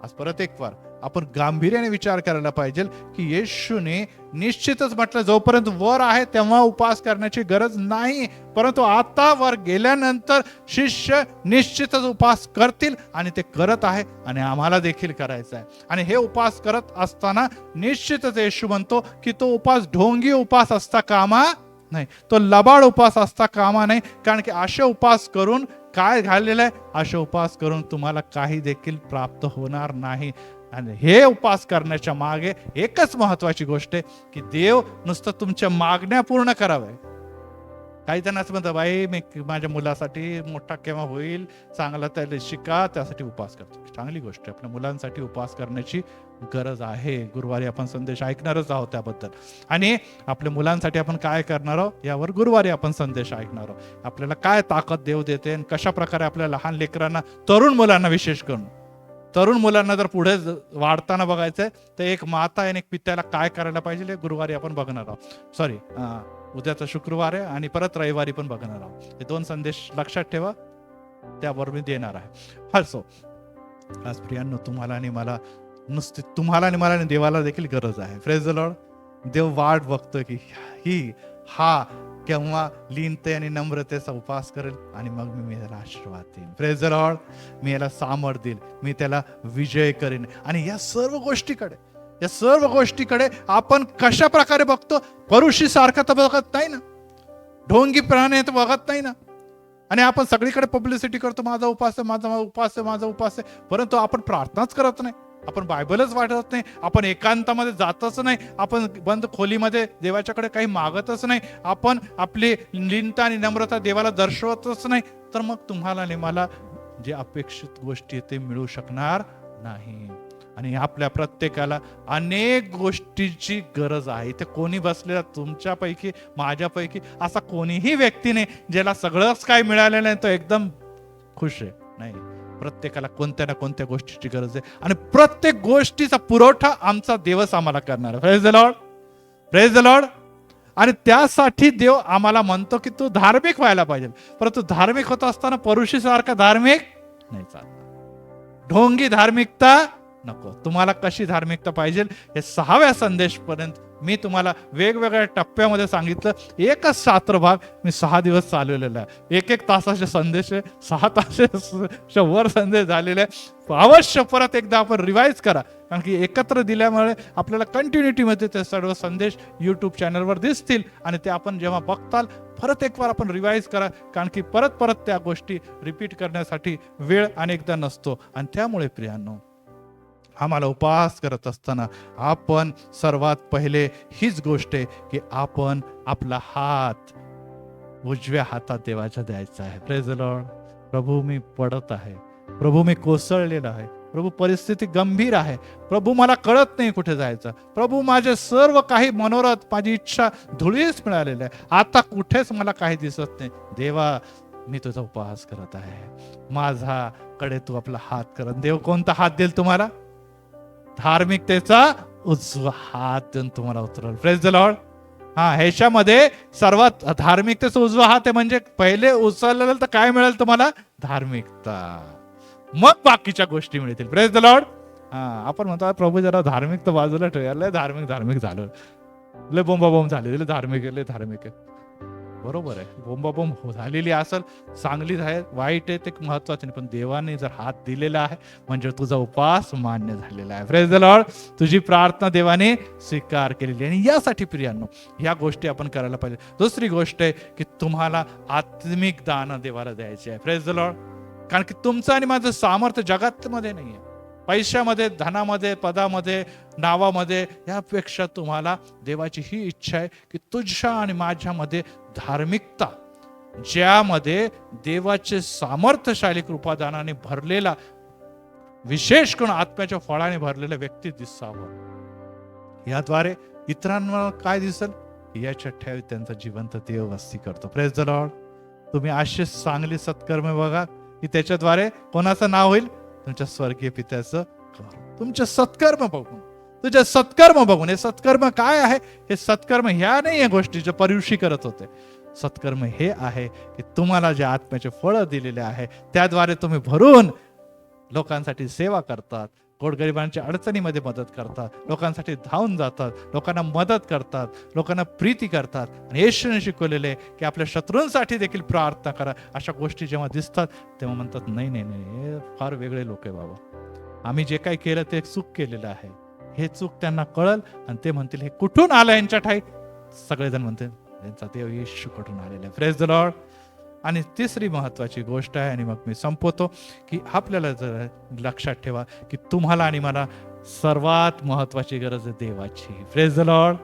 आज परत एक वार आपण गांभीर्याने विचार करायला पाहिजे की येशूने निश्चितच म्हटलं जोपर्यंत वर आहे तेव्हा उपवास करण्याची गरज नाही, परंतु आता वर गेल्यानंतर शिष्य निश्चितच उपवास करतील आणि ते करत आहे आणि आम्हाला देखील करायचं आहे. आणि हे उपवास करत असताना निश्चितच येशू म्हणतो की तो उपवास ढोंगी उपवास असता कामा नाही, तो लबाड उपवास असता कामा नाही. कारण की असे उपवास करून काय झालेलं आहे? असे उपवास करून तुम्हाला काही देखील प्राप्त होणार नाही. आणि हे उपवास करण्याच्या मागे एकच महत्वाची गोष्ट आहे की देव नुसतं तुमच्या मागण्या पूर्ण कराव्या. काही जण असं म्हणतात, बाई मी माझ्या मुलासाठी मोठा केव्हा होईल, चांगला त्याला शिका, त्यासाठी उपवास करतो. चांगली गोष्ट आहे, आपल्या मुलांसाठी उपवास करण्याची गरज आहे. गुरुवारी आपण संदेश ऐकणारच आहोत त्याबद्दल. आणि आपल्या मुलांसाठी आपण काय करणार आहोत यावर गुरुवारी आपण संदेश ऐकणार आहोत. आपल्याला काय ताकद देव देते आणि कशा प्रकारे आपल्या लहान लेकरांना, तरुण मुलांना विशेष करून, तरुण मुलांना जर पुढे वाढताना बघायचंय तर एक माता आणि एक पित्याला काय करायला पाहिजे हे गुरुवारी आपण बघणार आहोत. सॉरी, उद्याचा शुक्रवार आहे आणि परत रविवारी पण बघणार आहोत. हे 2 संदेश लक्षात ठेवा, त्यावर मी देणार आहे. हसो, आज प्रियांनो, तुम्हाला आणि मला, नुसते तुम्हाला आणि मला आणि देवाला देखील गरज आहे. Praise the Lord. देव वाट बघतोय की हा केव्हा लीनते आणि नम्रतेचा उपवास करेल आणि मग मी त्याला आशीर्वाद देईन. Praise the lord. मी याला सामर्थ्य देईन, मी त्याला विजय करेन. आणि या सर्व गोष्टीकडे आपण कशा प्रकारे बघतो? परुषी सारखा तर बघत नाही ना, ढोंगी प्राणी तर बघत नाही ना. आणि आपण सगळीकडे पब्लिसिटी करतो, माझा उपवास आहे, माझा उपवास आहे, माझा उपवास आहे, परंतु आपण प्रार्थनाच करत नाही, आपण बायबलच वाटत नाही, आपण एकांतामध्ये जातच नाही, आपण बंद खोलीमध्ये देवाच्याकडे काही मागतच नाही, आपण आपली लीनता आणि नम्रता देवाला दर्शवतच नाही, तर मग तुम्हाला आणि मला जे अपेक्षित गोष्टी ते मिळू शकणार नाही. आणि आपल्या प्रत्येकाला अनेक गोष्टींची गरज आहे. इथे कोणी बसलेला, तुमच्यापैकी माझ्यापैकी असा कोणीही व्यक्ती नाही ज्याला सगळंच काय मिळालेलं नाही तो एकदम खुश आहे. नाही, प्रत्येकाला कोणत्या ना कोणत्या गोष्टीची गरज आहे आणि प्रत्येक गोष्टीचा पुरवठा आमचा देवच आम्हाला करणार आहे. Praise the lord. Praise the Lord. आणि त्यासाठी देव आम्हाला म्हणतो की तू धार्मिक व्हायला पाहिजे, परंतु धार्मिक होत असताना परुषीसारखा धार्मिक नाही चालत. ढोंगी धार्मिकता नको. तुम्हाला कशी धार्मिकता पाहिजे हे 6व्या संदेशपर्यंत मी तुम्हाला वेगवेगळ्या टप्प्यामध्ये सांगितलं. एकच शास्त्र भाग मी 6 दिवस चालवलेला आहे. 1-1 तासाचे संदेश आहे, 6 तासाच्या वर संदेश झालेले आहे. अवश्य परत एकदा आपण रिवाईज करा, कारण की एकत्र दिल्यामुळे आपल्याला कंटिन्युटीमध्ये ते सर्व संदेश यूट्यूब चॅनलवर दिसतील आणि ते आपण जेव्हा बघताल परत एक वार आपण रिवाईज करा, कारण की परत परत त्या गोष्टी रिपीट करण्यासाठी वेळ अनेकदा नसतो. आणि त्यामुळे प्रियांनो, आम्हाला उपवास करत असताना आपण सर्वात पहिले हीच गोष्ट आहे की आपण आपला हात उजव्या हातात देवाच्या द्यायचा आहे. Praise the lord. प्रभू मी पडत आहे, प्रभू मी कोसळलेला आहे, प्रभू परिस्थिती गंभीर आहे, प्रभू मला कळत नाही कुठे जायचं, प्रभू माझे सर्व काही मनोरथ माझी इच्छा धुळीस मिळालेली आहे, आता कुठेच मला काही दिसत नाही. देवा मी तुझा उपवास करत आहे, माझ्याकडे तू आपला हात कर. देव कोणता हात देईल तुम्हाला? धार्मिकतेचा उजवा हात देऊन तुम्हाला उतरवल. Praise the Lord. ह्याच्यामध्ये सर्वात धार्मिकतेचा उजवा हात आहे, म्हणजे पहिले उचललेलं तर काय मिळेल तुम्हाला? धार्मिकता, मग बाकीच्या गोष्टी मिळतील. Praise the Lord. आपण म्हणतो प्रभू जरा धार्मिक तर बाजूला ठेवायला, धार्मिक झालं, लय बोंबाबोंब झाले, धार्मिक आहे. बरोबर आहे, बोंबाबोंब झालेली असेल, चांगली आहे वाईट आहे ते महत्वाचे नाही, पण देवाने जर हात दिलेला आहे म्हणजे तुझा उपवास मान्य झालेला आहे. Praise the Lord. तुझी प्रार्थना देवाने स्वीकार केलेली आहे. आणि यासाठी प्रियांनो ह्या गोष्टी आपण करायला पाहिजे. दुसरी गोष्ट आहे की तुम्हाला आत्मिक दान देवाला द्यायचे आहे. Praise the Lord. कारण की तुमचं आणि माझं सामर्थ्य जगात मध्ये नाहीये, पैशामध्ये, धनामध्ये, पदामध्ये, नावामध्ये. यापेक्षा तुम्हाला देवाची ही इच्छा आहे की तुझ्या आणि माझ्यामध्ये धार्मिकता, ज्यामध्ये देवाचे सामर्थ्यशाली कृपादानाने भरलेला, विशेष करून आत्म्याच्या फळाने भरलेला व्यक्ती दिसावं. याद्वारे इतरांना काय दिसेल? याच्या ठेव त्यांचा जिवंत देव वस्ती करतो. Praise the Lord. तुम्ही असे चांगली सत्कर्म बघा की त्याच्याद्वारे कोणाचं नाव होईल? तुमच्या स्वर्गीय पित्याचं. तुमचे सत्कर्म बघून, तुझे सत्कर्म बघून. हे सत्कर्म काय आहे? हे सत्कर्म ह्या नाही या गोष्टी जे पर्युषी करत होते. सत्कर्म हे आहे की तुम्हाला जे आत्म्याचे फळ दिलेले आहे त्याद्वारे तुम्ही भरून लोकांसाठी सेवा करतात, गोरगरिबांच्या अडचणीमध्ये मदत करतात, लोकांसाठी धावून जातात, लोकांना मदत करतात, लोकांना प्रीती करतात. आणि येशूने शिकवलेले की आपल्या शत्रूंसाठी देखील प्रार्थना करा. अशा गोष्टी जेव्हा दिसतात तेव्हा म्हणतात नाही नाही नाही, हे फार वेगळे लोक आहे बाबा, आम्ही जे काही केलं ते चूक केलेलं आहे. हे चूक त्यांना कळल आणि ते म्हणतील हे कुठून आलं यांच्या ठाई? सगळेजण म्हणतील त्यांचा देव येशू कुठून आलेला आहे. Praise the Lord. आणि तिसरी महत्वाची गोष्ट आहे, आणि मग मी संपवतो, की आपल्याला जर लक्षात ठेवा की तुम्हाला आणि मला सर्वात महत्वाची गरज आहे देवाची. Praise the Lord.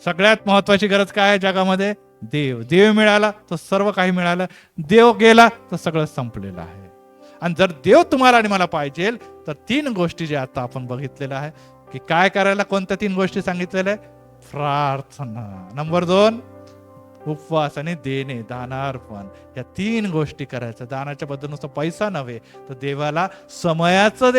सगळ्यात महत्वाची गरज काय आहे जगामध्ये? देव. देव मिळाला तर सर्व काही मिळालं, देव गेला तर सगळं संपलेलं आहे. आणि जर देव तुम्हाला आणि मला पाहिजे तर 3 गोष्टी जे आता आपण बघितलेल्या आहे की काय करायला, कोणत्या 3 गोष्टी सांगितलेल्या आहे? प्रार्थना. नंबर 2 उपवास आणि देणे, दानार्पण. या 3 गोष्टी करायच्या. दानाच्या बद्दल नुसतं पैसा नव्हे तर देवाला समयाचं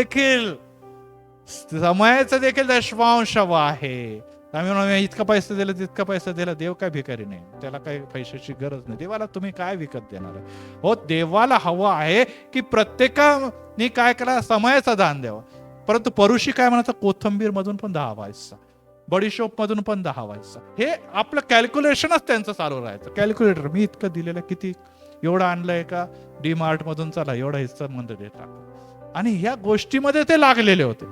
देखील दशमांश आहे. आम्ही इतका पैसा दिला, तितका पैसा दिला. देव काय भिकारी नाही, त्याला काही पैशाची गरज नाही. देवाला तुम्ही काय विकत देणार आहे? हो, देवाला हवं आहे की प्रत्येकाने काय करा, समयाचं दान द्यावं. परंतु परुषी काय म्हणायचं? कोथंबीर मधून पण 10 व्हायचा, बडीशोप मधून पण 10 व्हायचा. हे आपलं कॅल्क्युलेशनच त्यांचं चालू राहायचं. कॅल्क्युलेटर, मी इतकं दिलेलं, किती एवढं आणलंय का, डी मार्ट मधून चला एवढा हिस्सा मध्ये देता. आणि ह्या गोष्टीमध्ये ते लागलेले होते.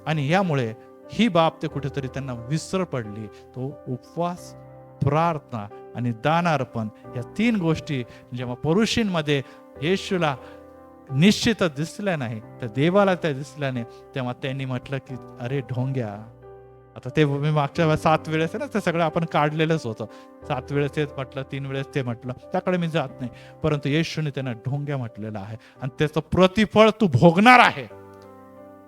आणि यामुळे ही बाब ते कुठेतरी त्यांना विसर पडली. तो उपवास, प्रार्थना आणि दानार्पण या 3 गोष्टी जेव्हा पुरुषींमध्ये येशूला निश्चितच दिसल्या नाही, तर देवाला त्या दिसल्या नाही, तेव्हा त्यांनी म्हटलं की अरे ढोंग्या. आता ते मी मागच्या 7 वेळेस आहे ना, ते सगळं आपण काढलेलंच होतं. 7 वेळेस ते म्हटलं, 3 वेळेस ते म्हटलं, त्याकडे मी जात नाही. परंतु येशूने त्यांना ढोंग्या म्हटलेलं आहे. आणि त्याचं प्रतिफळ तू भोगणार आहे.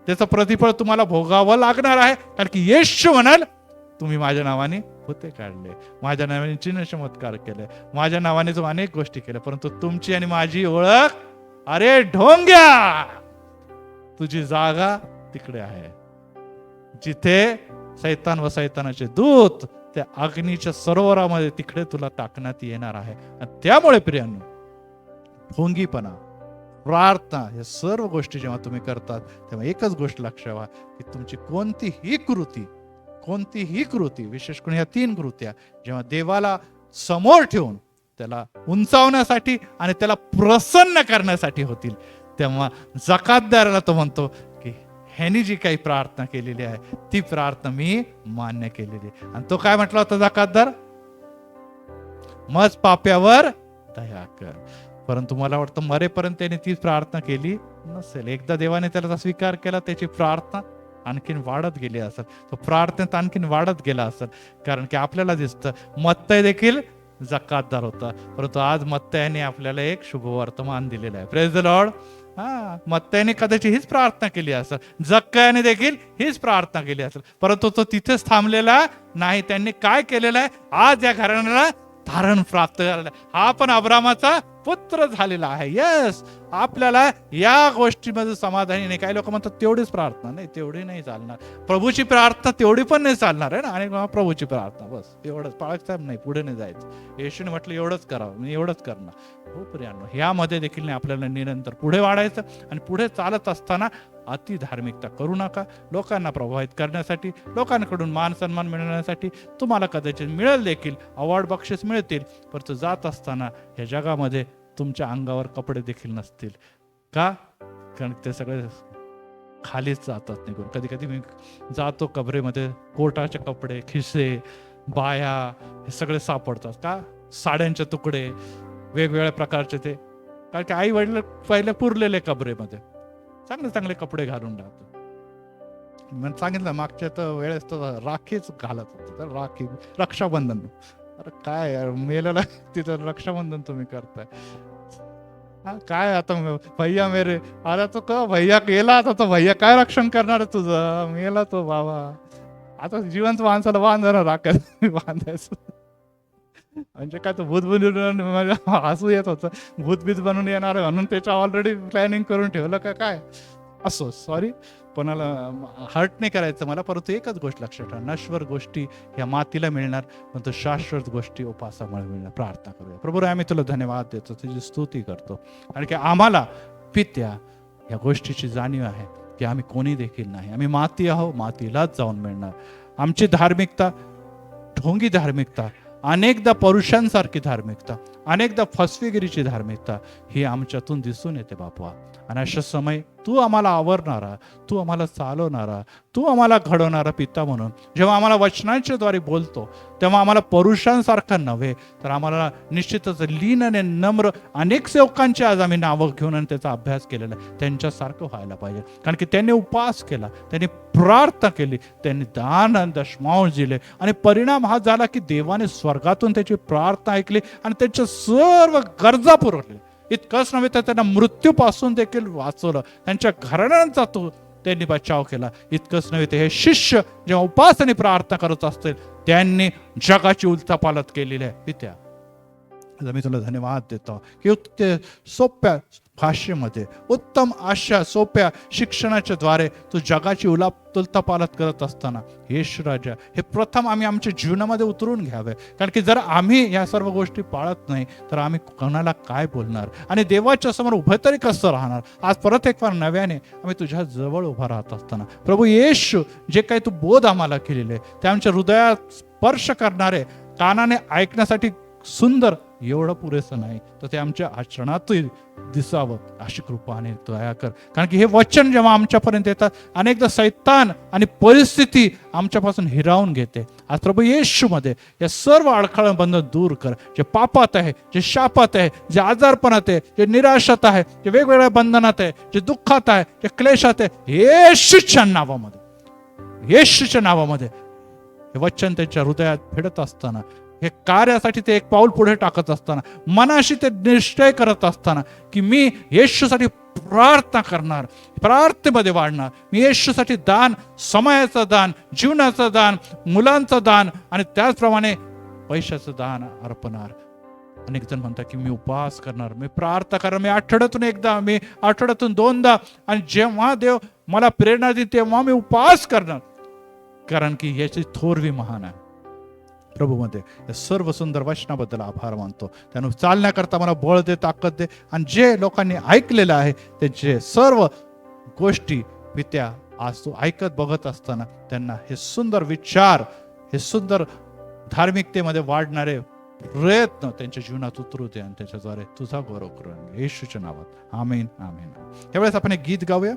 त्याचं प्रतिफळ तुम्हाला भोगावं लागणार आहे. कारण की येशू म्हणाल, तुम्ही माझ्या नावाने भूते काढले, माझ्या नावाने चिन्ह चमत्कार केले, माझ्या नावाने जो अनेक गोष्टी केल्या, परंतु तुमची आणि माझी ओळख, अरे ढोंग्या, तुझी जागा तिकडे आहे जिथे सैतान व सैतानाचे दूत त्या अग्नीच्या सरोवरामध्ये तिकडे तुला टाकण्यात येणार आहे. आणि त्यामुळे प्रियांनो, ढोंगीपणा, प्रार्थना या सर्व गोष्टी जेव्हा तुम्ही करतात तेव्हा एकच गोष्ट लक्षात ठेवा की तुमची कोणतीही कृती, कोणतीही कृती, विशेष करून या 3 कृत्या जेव्हा देवाला समोर ठेवून त्याला उंचावण्यासाठी आणि त्याला प्रसन्न करण्यासाठी होतील, तेव्हा जकातदाराला तो म्हणतो की ह्यानी जी काही प्रार्थना केलेली आहे ती प्रार्थना मी मान्य केलेली आहे. आणि तो काय म्हटला होता जकातदार? मज पाप्यावर दया कर. परंतु मला वाटतं मरेपर्यंत त्याने ती प्रार्थना केली नसेल. एकदा देवाने त्याला स्वीकार केला, त्याची प्रार्थना आणखीन वाढत गेली असेल, तो प्रार्थनेत आणखीन वाढत गेला असेल. कारण की आपल्याला दिसतं मत्तय देखील जकातदार होता, परंतु आज मत्तयाने आपल्याला एक शुभवर्तमान दिलेलं आहे. Praise the Lord. मत्तयाने कदाचित हीच प्रार्थना केली असेल, जक्कयाने देखील हीच प्रार्थना केली असेल, परंतु तो तिथेच थांबलेला नाही. त्यांनी काय केलेलं आहे? आज या घराण्याला तारण प्राप्त झालेलं आहे. हा पण अब्रामाचा पुत्र झालेला आहे. यस, आपल्याला या गोष्टीमध्ये समाधानी नाही. काही लोक म्हणतात तेवढीच प्रार्थना नाही, तेवढी नाही चालणार. प्रभूची प्रार्थना तेवढी पण नाही चालणार आहे ना. आणि प्रभूची प्रार्थना बस एवढंच, पाळायचं नाही, पुढे नाही जायचं. येशूने म्हटलं एवढंच करावं, मी एवढंच करणार. हो प्रियांनो, ह्यामध्ये देखील नाही आपल्याला निरंतर पुढे वाढायचं. आणि पुढे चालत असताना अति धार्मिकता करू नका. लोकांना प्रभावित करण्यासाठी, लोकांकडून मान सन्मान मिळवण्यासाठी तुम्हाला कदाचित मिळेल देखील, अवॉर्ड बक्षीस मिळतील, परंतु जात असताना या जगामध्ये तुमच्या अंगावर कपडे देखील नसतील. का? कारण ते सगळे खालीच जातात निघून. कधी कधी मी जातो कबरेमध्ये, कोटाचे कपडे, खिसे, बाया हे सगळे सापडतात. का? साड्यांचे तुकडे, वेगवेगळ्या प्रकारचे ते. कारण की आई वडील पहिले पुरलेले कबरेमध्ये चांगले चांगले कपडे घालून राहतो. मी सांगितलं मागच्या तर वेळेस तर राखीच घालत होतो, तर राखी, रक्षाबंधन. अरे काय यार, मेलेला तिथं रक्षाबंधन तुम्ही करताय. काय आता भैया मेरे, अरे तो का भैया गेला, आता तो भैया काय रक्षण करणार तुझं? मेला तो बाबा. आता जिवंत माणसाला बांधायला राखायचं, बांधायचं म्हणजे काय, तो भूत बनून हसू येत होतं, भूतबीत बनून येणार आहे म्हणून त्याच्या ऑलरेडी प्लॅनिंग करून ठेवलं का काय? असो, सॉरी, कोणाला हर्ट नाही करायचं मला. परंतु एकच गोष्ट लक्षात ठेवा, नश्वर गोष्टी ह्या मातीला मिळणार, परंतु शाश्वत गोष्टी उपासामुळे मिळणार. प्रार्थना करूया. प्रभू, आम्ही तुला धन्यवाद देतो, तुझी स्तुती करतो. आणि की आम्हाला पित्या या गोष्टीची जाणीव आहे की आम्ही कोणी देखील नाही, आम्ही माती आहो, मातीलाच जाऊन मिळणार. आमची धार्मिकता ढोंगी धार्मिकता, अनेकदा पुरुषांसारखी धार्मिकता, अनेकदा फसवेगिरीची धार्मिकता ही आमच्यातून दिसून येते बापा. आणि अशा समय तू आम्हाला आवरणारा, तू आम्हाला चालवणारा, तू आम्हाला घडवणारा पिता म्हणून जेव्हा आम्हाला वचनांच्या द्वारे बोलतो, तेव्हा आम्हाला पुरुषांसारखं नव्हे, तर आम्हाला निश्चितच लीन आणि नम्र अनेक सेवकांची आज आम्ही नावं घेऊन आणि त्याचा अभ्यास केलेला आहे, त्यांच्यासारखं व्हायला पाहिजे. कारण की त्यांनी उपवास केला, त्यांनी प्रार्थना केली, त्यांनी दान आणि दशमांश दिले, आणि परिणाम हा झाला की देवाने स्वर्गातून त्याची प्रार्थना ऐकली आणि त्यांच्या सर्व गरजा पुरवल्या. इतकंच नव्हे तर त्यांना मृत्यूपासून देखील वाचवलं, त्यांच्या घराण्यांचा तो त्यांनी बचाव केला. इतकंच नव्हे तर हे शिष्य जेव्हा उपास आणि प्रार्थना करत असतील, त्यांनी जगाची उलथापालथ केलेली आहे. पित्या, मी तुला धन्यवाद देतो की ते सोप्या भाषेमध्ये, उत्तम अशा सोप्या शिक्षणाच्या द्वारे तू जगाची उलथापालथ करत असताना, येशू राजा, हे प्रथम आम्ही आमच्या जीवनामध्ये उतरून घ्यावे. कारण की जर आम्ही या सर्व गोष्टी पाळत नाही तर आम्ही कोणाला काय बोलणार आणि देवाच्या समोर उभे तरी कसं राहणार? आज परत एक फार नव्याने आम्ही तुझ्या जवळ उभा राहत असताना, प्रभू येशू, जे काही तू बोध आम्हाला केलेले ते आमच्या हृदयात स्पर्श करणारे, कानाने ऐकण्यासाठी सुंदर, एवढं पुरेसं नाही तर ते आमच्या आचरणातही दिसावं, अशी कृपा आणि दया कर. कारण की हे वचन जेव्हा आमच्यापर्यंत येतात, अनेकदा सैतान आणि परिस्थिती आमच्यापासून हिरावून घेते. आज प्रभू येशूमध्ये या सर्व अडखळ बंधन दूर कर. जे पापात आहे, जे शापात आहे, जे आजारपणात आहे, जे निराशात आहे, जे वेगवेगळ्या बंधनात आहे, जे दुःखात आहे, जे क्लेशात आहे, येशूच्या नावामध्ये, येशूच्या नावामध्ये हे वचन त्यांच्या हृदयात फेडत असताना, हे कार्यासाठी ते एक पाऊल पुढे टाकत असताना, मनाशी ते निश्चय करत असताना की मी येशूसाठी प्रार्थना करणार, प्रार्थनेमध्ये वाढणार, मी येशूसाठी दान, समयाचं दान, जीवनाचं दान, मुलांचं दान आणि त्याचप्रमाणे पैशाचं दान अर्पणार. अनेक जण म्हणतात की मी उपवास करणार, मी प्रार्थना करणार, मी आठवड्यातून एकदा, मी आठवड्यातून 2दा, आणि जेव्हा देव मला प्रेरणा देईल तेव्हा मी उपवास करणार. कारण की याची थोरवी महान आहे. प्रभूमध्ये या सर्व सुंदर वचनाबद्दल आभार मानतो. त्यानं चालण्याकरता मला बळ दे, ताकद दे, आणि जे लोकांनी ऐकलेलं आहे त्यांचे सर्व गोष्टी पित्या आज तू ऐकत बघत असताना त्यांना हे सुंदर विचार, हे सुंदर धार्मिकतेमध्ये वाढणारे प्रयत्न त्यांच्या जीवनात उतरू दे आणि त्याच्याद्वारे तुझा गौरव करू. येशूच्या नावात आमेन आमेन. यावेळेस आपण एक गीत गाऊया.